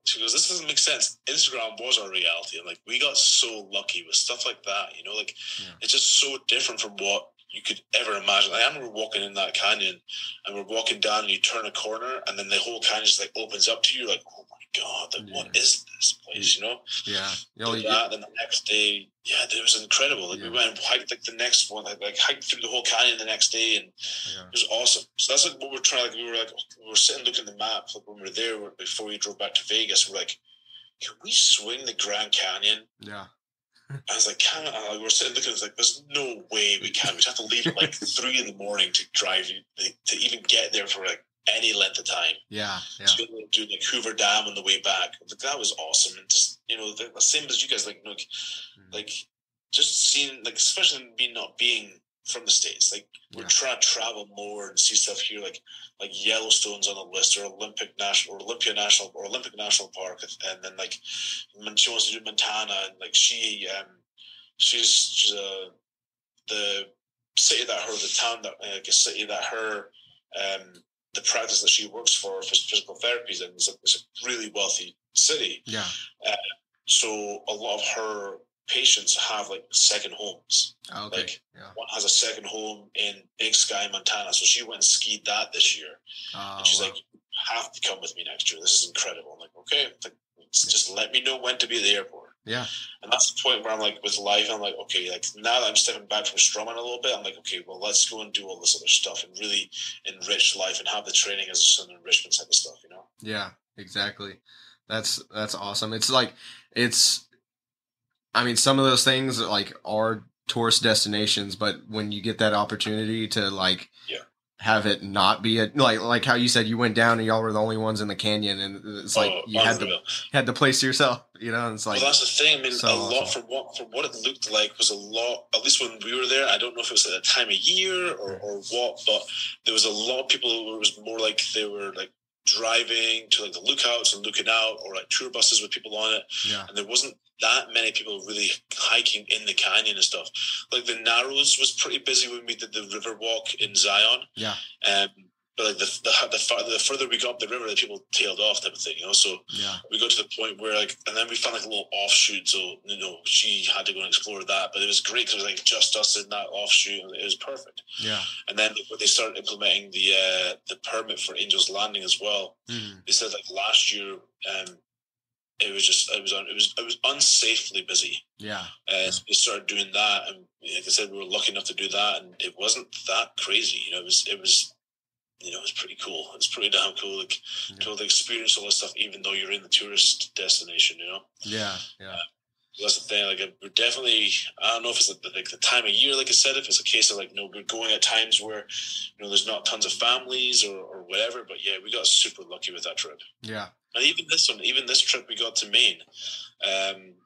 she goes, this doesn't make sense. Instagram was our reality. And like, we got so lucky with stuff like that, you know, like it's just so different from what you could ever imagine. Like, I remember walking in that canyon, and we're walking down, and you turn a corner, and then the whole canyon just like opens up to you. Like, oh my God, like, what is this place, you know? Yeah. Then the next day, it was incredible. Like, we went and hiked like the next one, like hiked through the whole canyon the next day, and it was awesome. So that's like what we're trying. Like, we were sitting looking at the map, like when we were there before we drove back to Vegas. We're like, can we swing the Grand Canyon? Yeah. I was like, we're sitting looking. It's like, there's no way we can. We'd have to leave at like 3 a.m. to drive to even get there for like any length of time. Yeah. So do like Hoover Dam on the way back. Like, that was awesome, and just, you know, the same as you guys. Like, look, like just seeing, like, especially me not being from the States, like we're trying to travel more and see stuff here, like Yellowstone's on the list, or Olympic National Park, and then like she wants to do Montana, and like she's the city that her the town that city that her the practice that she works for physical therapies, and it's a really wealthy city. So a lot of her patients have like second homes. Like one has a second home in Big Sky, Montana. So she went and skied that this year. And she's like, you have to come with me next year. This is incredible. I'm like, okay, just let me know when to be at the airport. Yeah. And that's the point where I'm like, with life, I'm like, okay, like now that I'm stepping back from strongman a little bit, I'm like, okay, well, let's go and do all this other stuff and really enrich life and have the training as some enrichment type of stuff, you know? Yeah, exactly. That's awesome. I mean, some of those things like are tourist destinations, but when you get that opportunity to like have it not be like how you said you went down and y'all were the only ones in the canyon, and it's like you had the place to yourself, you know. And it's like, well, that's the thing. I mean, so lot from what it looked like was a lot. At least when we were there, I don't know if it was at a time of year or what, but there was a lot of people where it was more like they were like driving to like the lookouts and looking out, or like tour buses with people on it, and there wasn't that many people really hiking in the canyon and stuff. Like the Narrows was pretty busy when we did the river walk in Zion. But like the further we got up the river, the people tailed off, type of thing, you know. So we got to the point where like, and then we found like a little offshoot. So, you know, she had to go and explore that, but it was great because it was like just us in that offshoot, and it was perfect. And then they started implementing the permit for Angel's Landing as well. They said like last year, it was unsafely busy. So we started doing that, and like I said, we were lucky enough to do that, and it wasn't that crazy. You know, it was you know, it was pretty cool. It was pretty damn cool, like to experience all this stuff, even though you're in the tourist destination. You know. That's the thing. Like, we're definitely. I don't know if it's like the time of year. Like I said, if it's a case of like, no, we're going at times where, you know, there's not tons of families or whatever. But yeah, we got super lucky with that trip. And even this trip we got to Maine,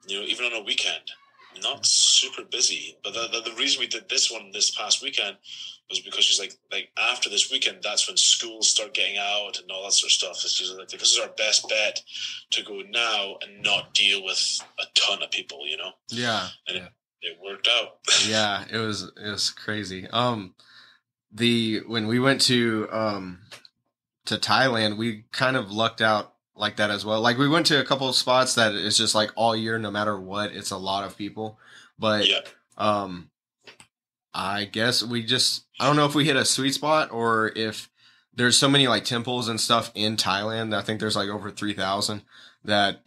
you know, even on a weekend, not super busy. But the reason we did this one this past weekend was because she's like after this weekend, that's when schools start getting out and all that sort of stuff. It's just like, this is our best bet to go now and not deal with a ton of people, you know? And it worked out. It was crazy. When we went to Thailand, we kind of lucked out like that as well. Like, we went to a couple of spots that it's just like all year, no matter what, it's a lot of people. But I guess I don't know if we hit a sweet spot or if there's so many like temples and stuff in Thailand. I think there's like over 3,000 that,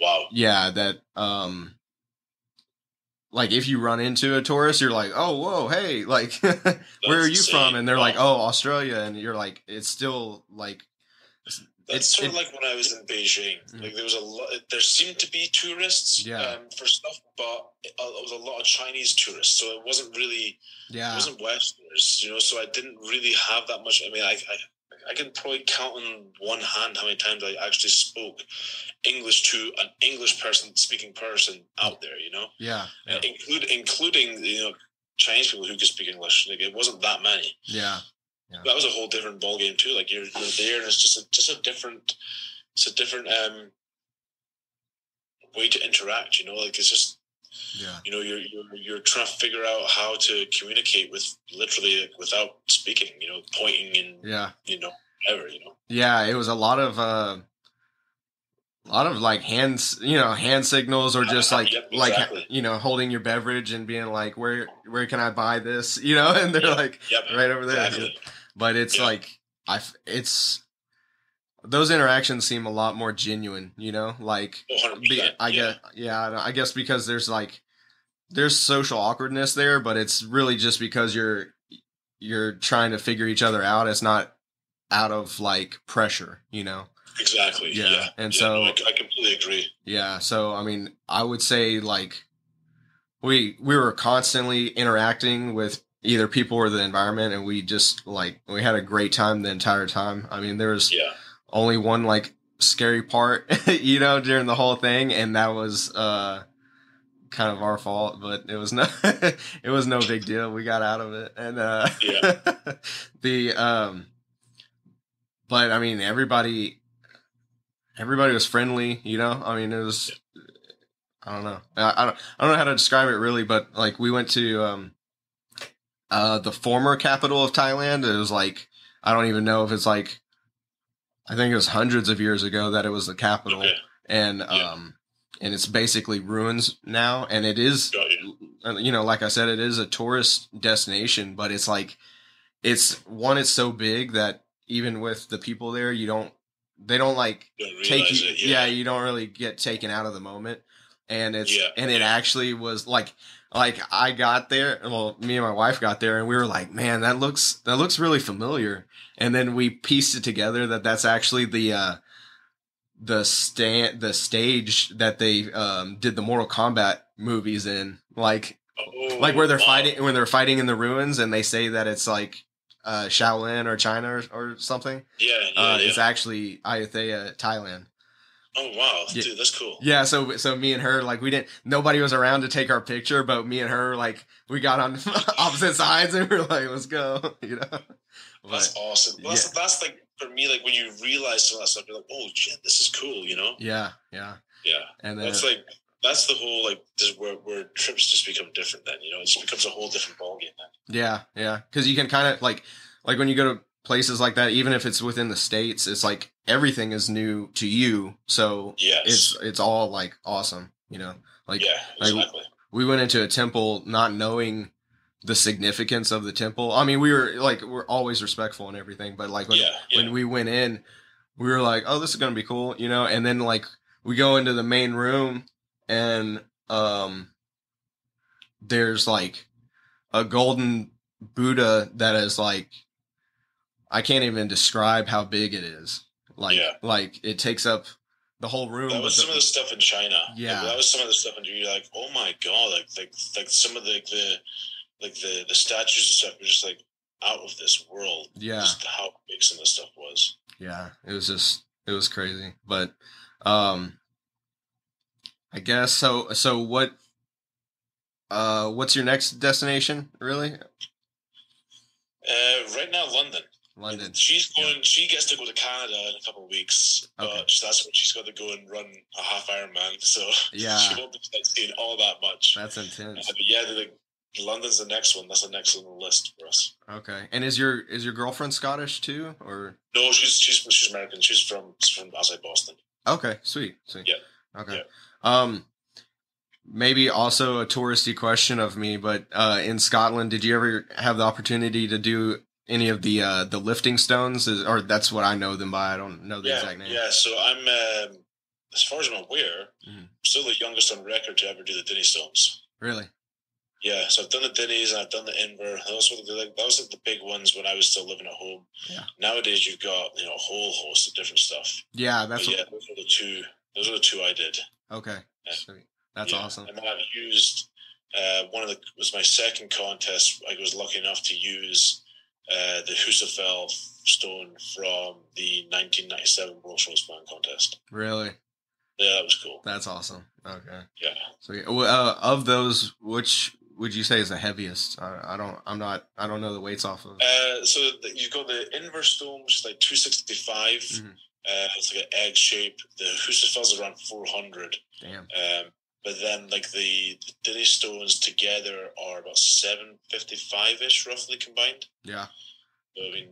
like if you run into a tourist, you're like, oh, whoa, hey, like, where are you from? And they're like, oh, Australia. And you're like, it's still like, That's sort of like when I was in Beijing. Like, there was a lot. There seemed to be tourists for stuff, but it was a lot of Chinese tourists. So it wasn't really, it wasn't Westerners, you know. So I didn't really have that much. I mean, I can probably count on one hand how many times I actually spoke English to an English speaking person out there, you know. Including you know, Chinese people who could speak English. Like, it wasn't that many. that was a whole different ball game too. Like you're there, and it's just a different way to interact. You know, like it's just you know you're trying to figure out how to communicate with literally without speaking. You know, pointing and you know whatever. You know. Yeah, it was a lot of like hand signals, or just like exactly. you know, holding your beverage and being like, where can I buy this, you know, and they're like right over there. Exactly. But it's like it's those interactions seem a lot more genuine, you know, like I guess because there's social awkwardness there, but it's really just because you're trying to figure each other out. It's not out of like pressure, you know. Exactly. Yeah. And so I completely agree. Yeah. So, I mean, I would say like we were constantly interacting with either people or the environment, and we just like, we had a great time the entire time. I mean, there was only one like scary part, you know, during the whole thing. And that was, kind of our fault, but it was it was no big deal. We got out of it. And, but I mean, everybody was friendly, you know. I mean, it was, I don't know. I don't know how to describe it really, but like we went to the former capital of Thailand. It was like, I don't even know if it's like, I think it was hundreds of years ago that it was the capital. And and it's basically ruins now, and it is you know, like I said, it is a tourist destination, but it's like it's so big that even with the people there, they don't like take you. You don't really get taken out of the moment. And it actually was like I got there. Well, me and my wife got there, and we were like, man, that looks really familiar. And then we pieced it together that that's actually the stage that they did the Mortal Kombat movies in, like where they're fighting, when they're fighting in the ruins, and they say that it's like Shaolin or China or something. It's actually Ayutthaya, Thailand. Oh wow, dude, that's cool. Yeah, so me and her, like, nobody was around to take our picture, but me and her, like, we got on opposite sides, and we were like, let's go, you know. That's awesome. Well, that's like, for me, like when you realize some of that stuff, you're like, oh shit, this is cool, you know. Yeah. And then that's the whole, like, this where trips just become different. Then, you know, it just becomes a whole different ballgame then. Yeah, because you can kind of like when you go to places like that, even if it's within the States, it's like everything is new to you, so it's all like awesome, you know. Like, exactly. We went into a temple not knowing the significance of the temple. I mean, we're always respectful and everything, but like when we went in, we were like, oh, this is gonna be cool, you know. And then like we go into the main room, and there's like a golden Buddha that is like, I can't even describe how big it is. Like it takes up the whole room. That was some of the stuff in China. Yeah, that was some of the stuff, and you're like, oh my god, like some of the statues and stuff were just like out of this world. Yeah, just how big some of the stuff was. Yeah, it was crazy. But I guess so. So what's your next destination, really? Right now, London. She's going. She gets to go to Canada in a couple of weeks, but that's when she's got to go and run a half Ironman. So she won't be seeing all that much. That's intense. But London's the next one. That's the next on the list for us. Okay. And is your girlfriend Scottish too, or? No, she's American. She's from outside Boston. Okay, sweet. Yeah. Okay. Yeah. Maybe also a touristy question of me, but in Scotland, did you ever have the opportunity to do any of the lifting stones? Or that's what I know them by. I don't know the exact name. Yeah, so I'm, as far as I'm aware, still the youngest on record to ever do the Dinnie stones. Really? Yeah, so I've done the Dinnies and I've done the Inver. Those were the big ones when I was still living at home. Yeah. Nowadays you've got, you know, a whole host of different stuff. Yeah, those are the two I did. Okay. Sweet. That's awesome. And then I've used was my second contest. I was lucky enough to use the Husafell stone from the 1997 World Strongman contest. Really? Yeah, that was cool. That's awesome. Okay. Yeah. So of those, which would you say is the heaviest? I don't know the weights off of. So you've got the inverse stone, which is like 265. Mm-hmm. It's like an egg shape. The Husafel is around 400. Damn. But then like the Dinny stones together are about 755-ish roughly combined. Yeah. So, I mean,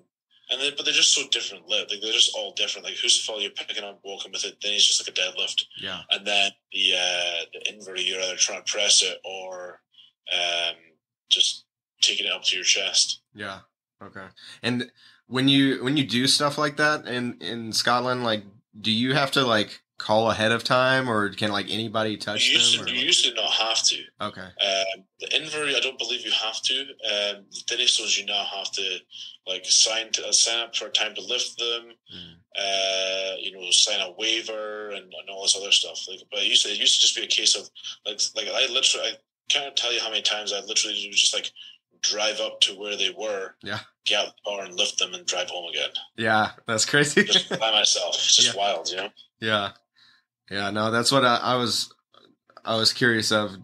but they're just so different. Like they're just all different. Like Husafel, you're picking up, walking with it. Then it's just like a deadlift. Yeah. And then the invert, you're either trying to press it or just taking it up to your chest. Yeah. Okay. And when you do stuff like that in Scotland, like, do you have to like call ahead of time, or can like anybody touch them? You used to not have to. Okay. The invert, I don't believe you have to. The Dinny stones, you now have to like sign up for a time to lift them. Sign a waiver and all this other stuff. Like, but it used to just be a case of like I can't tell you how many times I literally just like drive up to where they were, get out the car and lift them and drive home again. Yeah, that's crazy. Just by myself. It's just wild, you know? Yeah. Yeah, no, that's what I was curious of,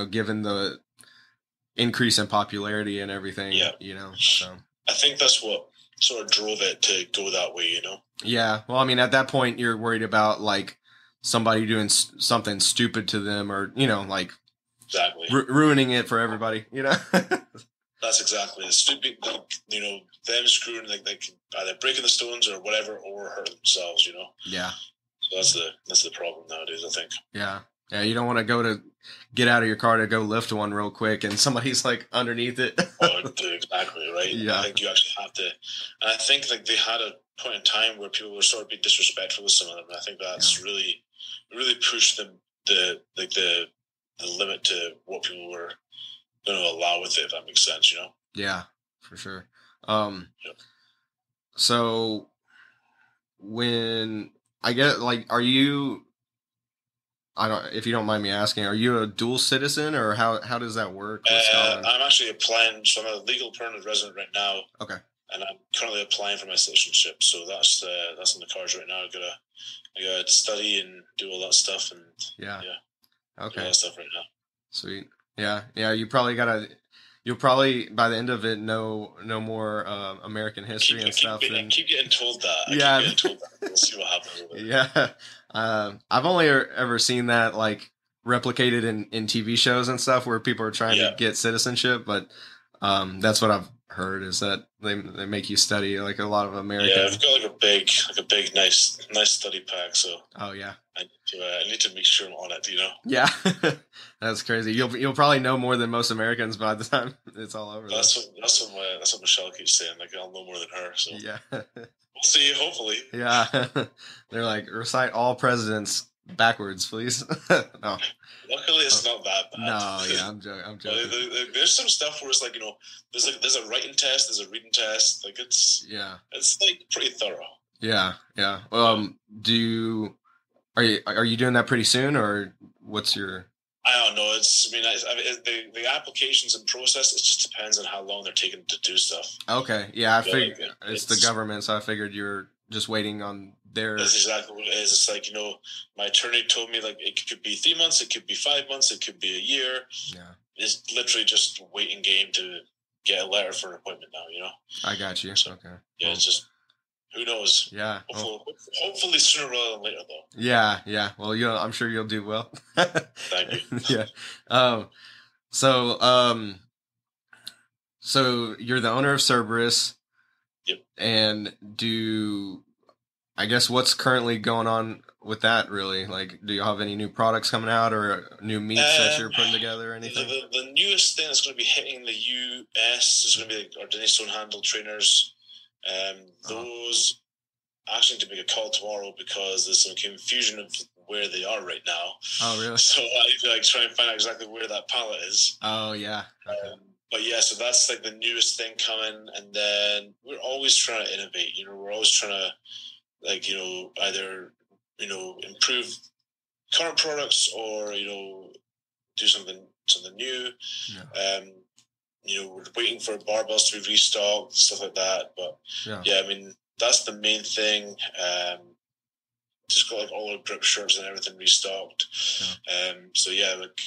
given the increase in popularity and everything, so. I think that's what sort of drove it to go that way, Yeah. Well, I mean, at that point you're worried about like somebody doing something stupid to them, or, like exactly ruining it for everybody, That's exactly it. Stupid, them screwing, like they can either breaking the stones or whatever, or hurt themselves, Yeah. So that's the problem nowadays, I think. Yeah. Yeah, you don't want to get out of your car to go lift one real quick and somebody's like underneath it. Exactly, right? Yeah. I think you actually have to, and I think like they had a point in time where people were sort of being disrespectful with some of them. And I think that's really pushed them the limit to what people were going to allow with it, if that makes sense, Yeah, for sure. So when I get like, if you don't mind me asking, are you a dual citizen, or how does that work with Scotland? I'm actually applying, so I'm a legal permanent resident right now. Okay. And I'm currently applying for my citizenship, so that's in the cards right now. I gotta study and do all that stuff, and okay, do all that stuff right now. Sweet. Yeah. You'll probably by the end of it know more American history and stuff. I keep getting told that. We'll see what happens with it. Yeah. I've only ever seen that like replicated in TV shows and stuff where people are trying to get citizenship, but that's what I've heard, is that they make you study like a lot of American. Yeah, I've got like a big nice study pack. So I need to make sure I'm on it. Yeah, that's crazy. You'll probably know more than most Americans by the time it's all over. That's what Michelle keeps saying. Like, I'll know more than her. So yeah, we'll see. Hopefully. Yeah, they're like, recite all presidents backwards, please. No. Luckily, it's not that bad. No, yeah, I'm joking. There's some stuff where it's like, there's a writing test, there's a reading test. Like, it's like pretty thorough. Yeah. Are you doing that pretty soon, or what's your? I don't know. The applications and process. It just depends on how long they're taking to do stuff. Okay, yeah, I figured it's the government, so I figured you're just waiting on their. That's exactly what it is. It's like, my attorney told me like it could be 3 months, it could be 5 months, it could be a year. Yeah, it's literally just a waiting game to get a letter for an appointment now. I got you. So, okay. Yeah, It's just. Who knows? Yeah. Hopefully sooner rather than later, though. Yeah. Well, I'm sure you'll do well. Thank you. Yeah. So you're the owner of Cerberus. Yep. And I guess what's currently going on with that, really? Like, do you have any new products coming out, or new meats that you're putting together, or anything? The newest thing that's going to be hitting the US is going to be our Denny Stone handle trainers. Those actually need to make a call tomorrow because there's some confusion of where they are right now. Oh, really? So I need to like try and find out exactly where that pallet is. Oh, yeah. Okay. But yeah, so that's like the newest thing coming, and then we're always trying to innovate. We're always trying to like either improve current products or do something new. Yeah. We're waiting for barbells to be restocked, stuff like that. But yeah, I mean, that's the main thing. just got like all our grip shirts and everything restocked. Yeah. So yeah, like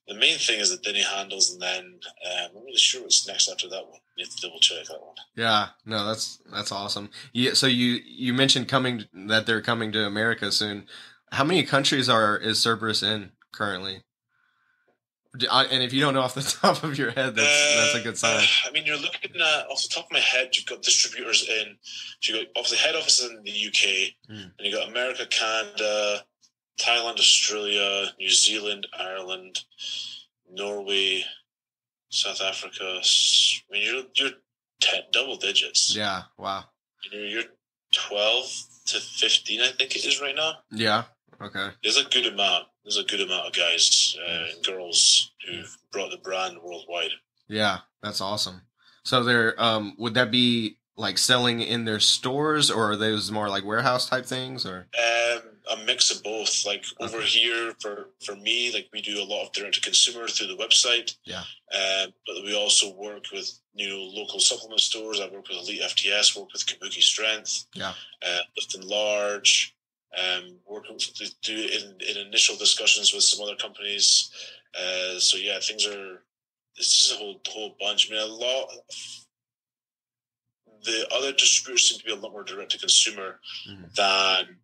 the main thing is the Denny handles, and then I'm not really sure what's next after that one. You have to double check that one. Yeah, no, that's awesome. Yeah, so you mentioned that they're coming to America soon. How many countries is Cerberus in currently? And if you don't know off the top of your head, that's a good sign. I mean, you're looking at, off the top of my head, you've got distributors in. So you got obviously head offices in the UK, and you got America, Canada, Thailand, Australia, New Zealand, Ireland, Norway, South Africa. I mean, you're double digits. Yeah, wow. You're 12 to 15, I think it is right now. Yeah. Okay. There's a good amount. There's a good amount of guys and girls who've brought the brand worldwide. Yeah, that's awesome. So they're would that be like selling in their stores, or are those more like warehouse type things, or a mix of both? Like over here for me, like we do a lot of direct to consumer through the website. Yeah. But we also work with local supplement stores. I work with Elite FTS, work with Nowicki Strength. Yeah. Lift and Large. Working to do in initial discussions with some other companies. So yeah, it's just a whole bunch. I mean, the other distributors seem to be a lot more direct to consumer than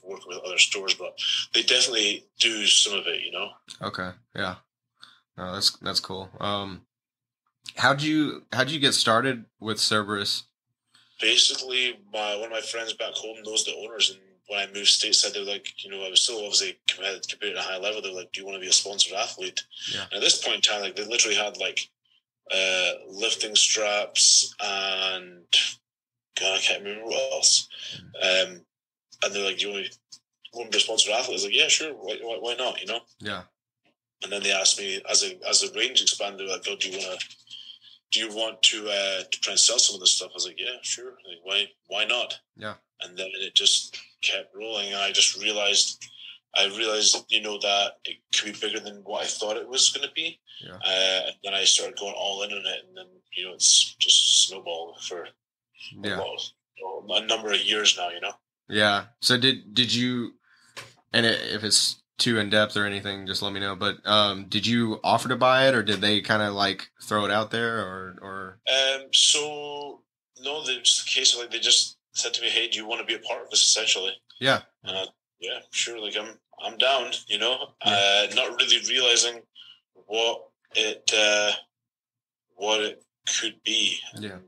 working with other stores, but they definitely do some of it, Okay. Yeah. No, that's cool. How'd you get started with Cerberus? Basically, one of my friends back home knows the owners, and when I moved stateside, they were like, I was still obviously competing at a high level. They're like, "Do you want to be a sponsored athlete?" Yeah. And at this point in time, like they literally had like lifting straps and God, I can't remember what else. And they're like, "Do you want to be a sponsored athlete?" I was like, "Yeah, sure. Why not?" Yeah. And then they asked me as the range expanded, they were like, "Oh, do you want to try and sell some of this stuff?" I was like, "Yeah, sure. Like, why not?" Yeah. And then it just kept rolling, and I just realized, that it could be bigger than what I thought it was going to be. Yeah. And then I started going all in on it, and then it's just snowballed for a number of years now. Yeah. So did you? And if it's too in depth or anything, just let me know. But did you offer to buy it, or did they kind of like throw it out there, or? So no, it's the case of like they just said to me, "Hey, do you want to be a part of this?" Essentially. Yeah. Yeah, sure. Like I'm down. Not really realizing what it could be. Yeah. And,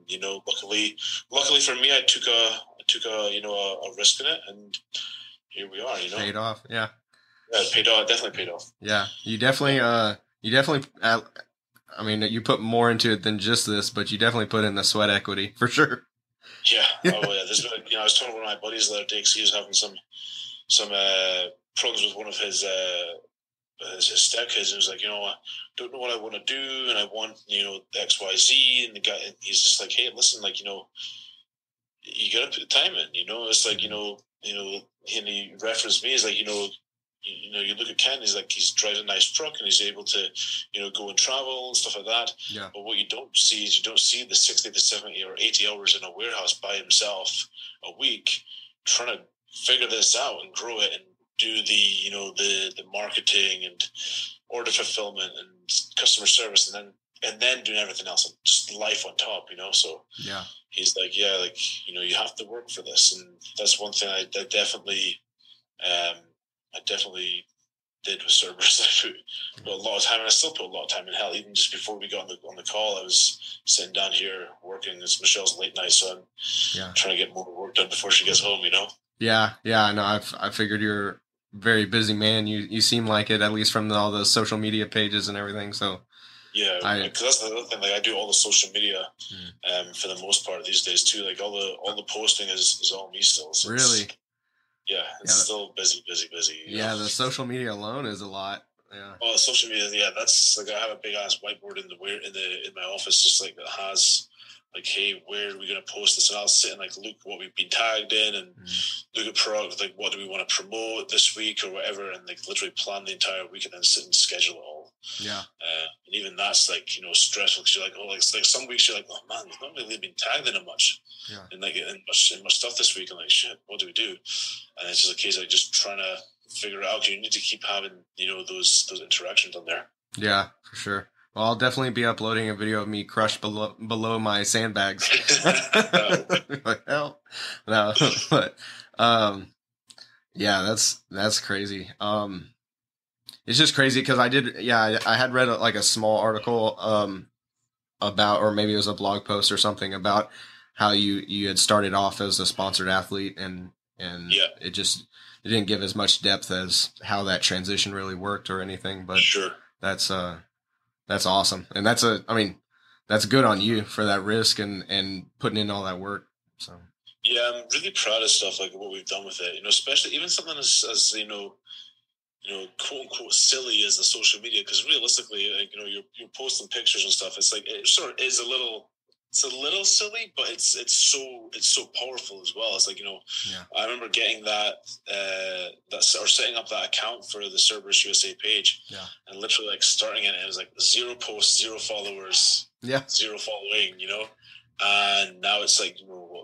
luckily for me, I took a risk in it, and here we are. Paid off. Yeah. Yeah, it paid off. It definitely paid off. Yeah, you definitely. I mean, you put more into it than just this, but you definitely put in the sweat equity for sure. Yeah. Oh yeah. There's been, I was talking to one of my buddies the other day because he was having some problems with one of his step kids, and he was like, I don't know what I want to do, and I want XYZ, and the guy, he's just like, hey, listen, like you got to put the time in, it's like and he referenced me, he's like, you look at Ken, he's driving a nice truck and he's able to, go and travel and stuff like that. Yeah. But what you don't see is the 60 to 70 or 80 hours in a warehouse by himself a week trying to figure this out and grow it and do the marketing and order fulfillment and customer service and then doing everything else and just life on top, So yeah, he's like, yeah, like, you have to work for this. And that's one thing I definitely did with Cerberus. I put a lot of time, and I still put a lot of time in. Hell, even just before we got on the call, I was sitting down here working. It's Michelle's late night, so I'm trying to get more work done before she gets home. Yeah. No, I figured you're a very busy man. You seem like it, at least from all the social media pages and everything. So yeah, because that's the other thing. Like I do all the social media, for the most part these days too. Like all the posting is all me still. So really. Yeah, it's still busy. Yeah, the social media alone is a lot. Yeah. Oh, social media. Yeah, that's like I have a big ass whiteboard in my office, just like that has like, hey, where are we going to post this? And I'll sit and like look what we've been tagged in and look at product, like what do we want to promote this week or whatever, and like literally plan the entire week and then sit and schedule it all. Yeah. And even that's like, stressful because you're like, oh, like some weeks you're like, oh man, I've not really been tagged in it much. Yeah. And like in my stuff this week, I'm like, shit, what do we do? And it's just a case of just trying to figure it out. 'Cause you need to keep having, those interactions on there. Yeah, for sure. Well, I'll definitely be uploading a video of me crushed below my sandbags. Like, hell, no, but yeah, that's crazy. It's just crazy because I had read like a small article about, or maybe it was a blog post or something about how you had started off as a sponsored athlete and it didn't give as much depth as how that transition really worked or anything, but sure. That's awesome. And that's good on you for that risk and putting in all that work. So yeah, I'm really proud of stuff like what we've done with it, especially even something as quote unquote silly as the social media, because realistically, like, you're posting pictures and stuff. It's like, it sort of is a little silly, but it's so powerful as well. It's like, I remember getting that or setting up that account for the Cerberus USA page, and literally like starting it was like 0 posts, 0 followers, 0 following, and now it's like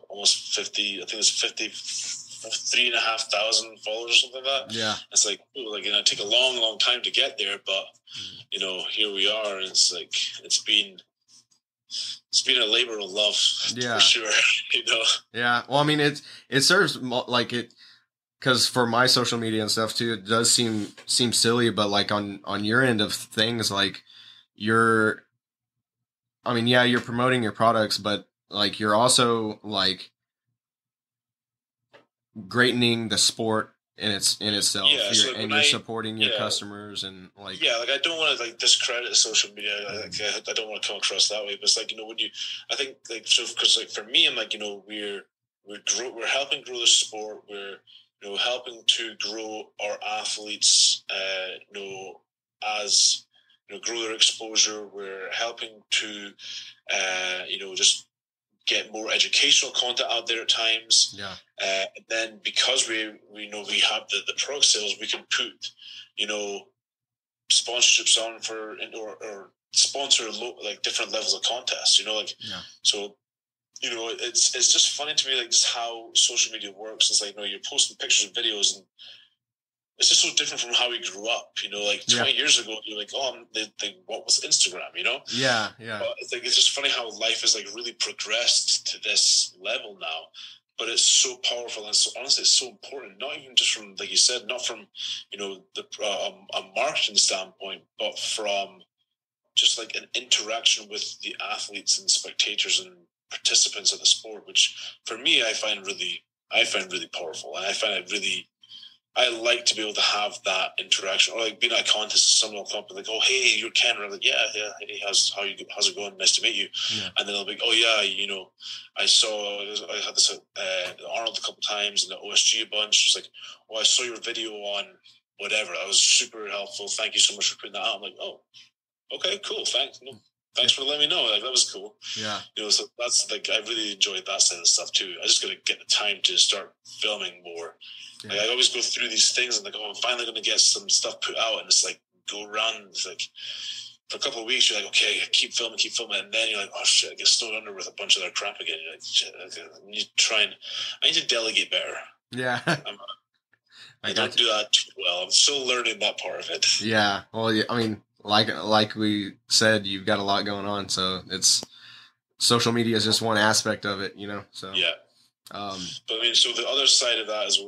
almost 50. I think it's 53,500 followers or something like that. Yeah, it's like, it took a long time to get there, but here we are, and it's like it's been a labor of love, for sure. Yeah. Well, I mean, it serves like it, because for my social media and stuff too, it does seem silly, but like on your end of things, like you're promoting your products, but like you're also like greatening the sport in itself. Yeah, you're supporting your customers and like. Yeah, like I don't want to like discredit social media. I don't want to come across that way, but it's like, I think like, so because like for me, I'm like, we're helping grow the sport. We're helping to grow our athletes. As grow their exposure. We're helping to just get more educational content out there at times. Yeah. And then because we have the product sales, we can put, sponsorships on for or sponsor like different levels of contests. So it's just funny to me, like just how social media works. It's like you're posting pictures and videos, and it's just so different from how we grew up. Like 20 years ago, you're like, oh, what was Instagram? Yeah. But it's just funny how life has like really progressed to this level now. But it's so powerful, and honestly, it's so important. Not even just from, like you said, not from a marketing standpoint, but from just like an interaction with the athletes and spectators and participants of the sport, which for me I find really powerful, and I find it really. I like to be able to have that interaction, or like being at a contest, someone will come up and like, oh, hey, you're Ken. I'm like, yeah, hey, how's it going? Nice to meet you. Yeah. And then they'll be like, oh yeah, I had this Arnold a couple times and the OSG a bunch. It's like, oh, I saw your video on whatever. That was super helpful. Thank you so much for putting that out. I'm like, oh, okay, cool. Thanks for letting me know. Like, that was cool. Yeah. So that's like, I really enjoyed that side of stuff too. I just got to get the time to start filming more. Yeah. Like, I always go through these things and like, oh, I'm finally going to get some stuff put out, and it's like go around. It's like for a couple of weeks, you're like, okay, keep filming, and then you're like, oh shit, I get snowed under with a bunch of that crap again. You're like, shit, I need to delegate better. Yeah. I don't do that too well. I'm still learning that part of it. Yeah. Well, I mean, like we said, you've got a lot going on, so it's social media is just one aspect of it, So yeah. But I mean, so the other side of that is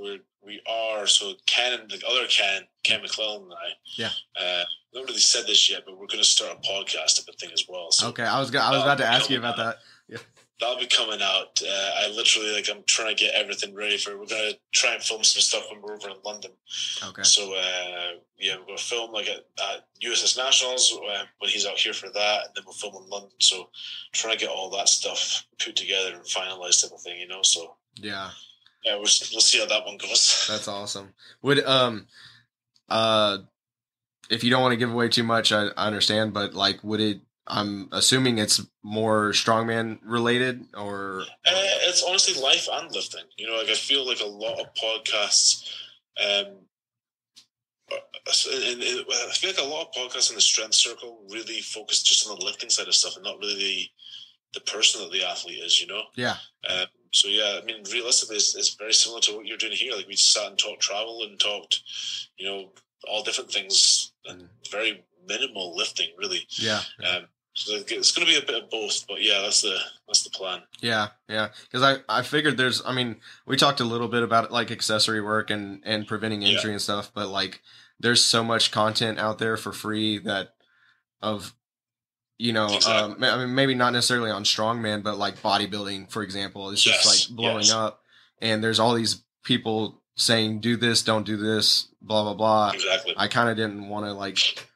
so Ken, the other Ken McClellan and I. Yeah. I haven't really said this yet, but we're going to start a podcast type of thing as well. So okay, I was about to ask you about that. Yeah. That'll be coming out. I literally I'm trying to get everything ready for it. We're going to try and film some stuff when we're over in London. Okay. So we're going to film like at USS Nationals when he's out here for that, and then we'll film in London. So trying to get all that stuff put together and finalized type of thing, So yeah, we'll see how that one goes. That's awesome. Would if you don't want to give away too much, I understand, but like, would it? I'm assuming it's more strongman related, or it's honestly life and lifting. Like I feel like a lot of podcasts I feel like a lot of podcasts in the strength circle really focus just on the lifting side of stuff and not really the person that the athlete is, you know? Yeah. So, yeah, I mean, realistically, it's very similar to what you're doing here. Like, we sat and talked travel and talked, you know, all different things, and very minimal lifting, really. Yeah. So it's going to be a bit of both, but yeah, that's the plan. Yeah, because I figured we talked a little bit about it, like accessory work and preventing injury and stuff, but like there's so much content out there for free that of, you know, Exactly. I mean, maybe not necessarily on strongman, but like bodybuilding, for example, it's just like blowing up, and there's all these people saying, do this, don't do this, blah, blah, blah. Exactly. I kind of didn't want to like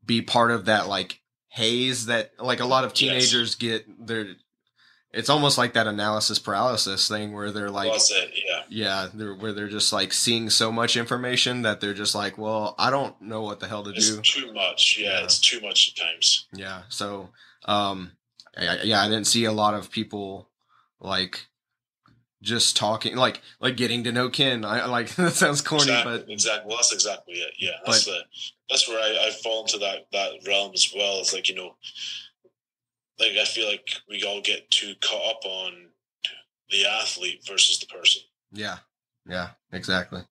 be part of that, like, haze that like a lot of teenagers get. It's almost like that analysis paralysis thing where they're like, well, that's it, where they're just like seeing so much information that they're just like, well, I don't know what the hell to do. It's too much. Yeah, it's too much at times. Yeah. So, I didn't see a lot of people like just talking, like getting to know Ken. I like that sounds corny, but exactly. Well, that's exactly it. Yeah, that's where I fall into that realm as well. It's like, you know, like I feel like we all get too caught up on the athlete versus the person. Yeah, exactly.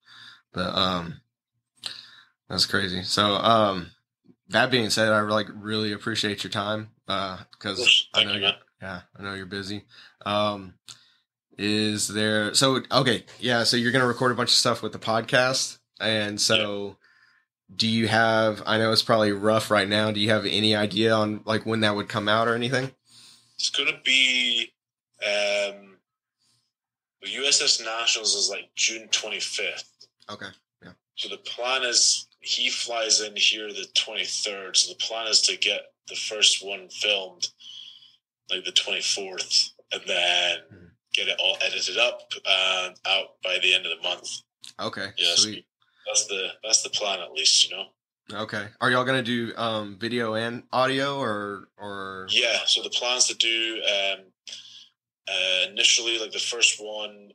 But that's crazy. So that being said, I really appreciate your time because I know I know you're busy. Is there so you're gonna record a bunch of stuff with the podcast, and so do you have, I know it's probably rough right now, do you have any idea on like when that would come out or anything? It's gonna be the USS Nationals is like June 25th. Okay. Yeah. So the plan is he flies in here the 23rd. So the plan is to get the first one filmed like the 24th, and then get it all edited up and out by the end of the month. Okay. Yeah, sweet. So that's the plan, at least, you know. Okay. Are y'all gonna do video and audio or? Yeah. So the plans to do initially, like the first one,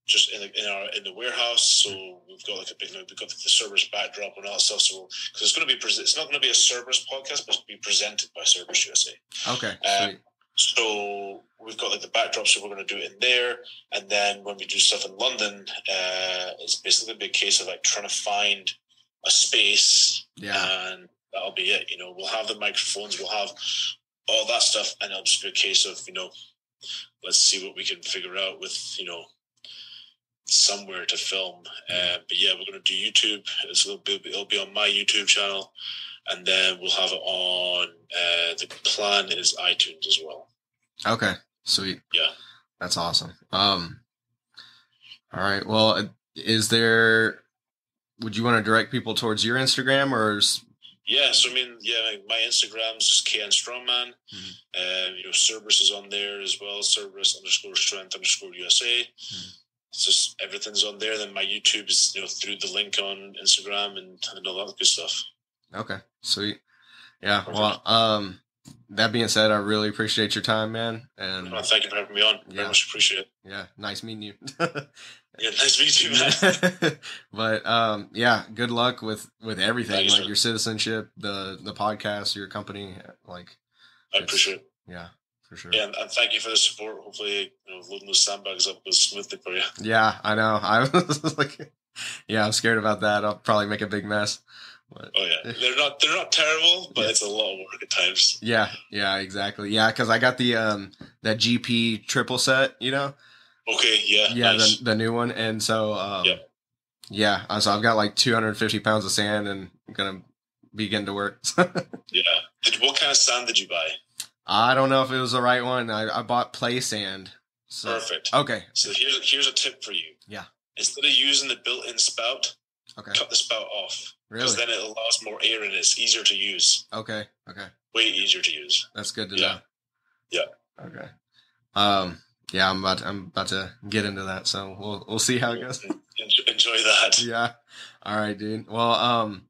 just in the warehouse. So we've got we've got the Cerberus backdrop and all that stuff. So because it's not going to be a Cerberus podcast, but it'll be presented by Cerberus USA. Okay. Sweet. So we've got like the backdrop, so we're going to do it in there, and then when we do stuff in London, it's basically going to be a case of like trying to find a space, and that'll be it. You know, we'll have the microphones, we'll have all that stuff, and it'll just be a case of, you know, let's see what we can figure out with, you know, somewhere to film. But yeah, we're going to do YouTube. It'll be on my YouTube channel. And then we'll have it on, the plan is iTunes as well. Okay, sweet. Yeah. That's awesome. All right. Well, would you want to direct people towards your Instagram or? Yeah. So, I mean, my Instagram is just KN Strongman. Mm-hmm. You know, Cerberus is on there as well. Cerberus _strength _USA. Mm-hmm. It's just, everything's on there. Then my YouTube is, you know, through the link on Instagram and all that good stuff. Okay, sweet. Yeah, well, that being said, I really appreciate your time, man. And thank you for having me on. Very much appreciate it. Yeah, nice meeting you. Yeah, nice meeting you, man. But yeah, good luck with everything, Thanks, like your citizenship, the podcast, your company. Like, I appreciate it. Yeah, for sure. Yeah, and thank you for the support. Hopefully, you know, loading those sandbags up was smoothly for you. Yeah, I know. I was like, yeah, I'm scared about that. I'll probably make a big mess. But, oh yeah, they're not terrible, but it's a lot of work at times. Yeah, exactly. Yeah, because I got the that GP triple set, you know. Okay, yeah, nice. the new one, and so so I've got like 250 pounds of sand, and I'm gonna be getting to work. Yeah. What kind of sand did you buy? I don't know if it was the right one. I bought play sand. So. Perfect. Okay. So here's a tip for you. Yeah. Instead of using the built-in spout, cut the spout off. Really? Because then it allows more air and it's easier to use. Okay. Way easier to use. That's good to know. Yeah. Okay. Yeah, I'm about to get into that, so we'll see how it goes. Enjoy that. Yeah. All right, dude. Well,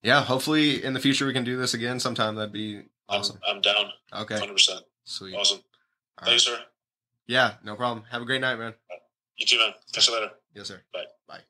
yeah, hopefully in the future we can do this again sometime. That'd be awesome. I'm down. Okay. 100%. Sweet. Awesome. Thanks, sir. Yeah, no problem. Have a great night, man. You too, man. Catch you later. Yes, sir. Bye. Bye.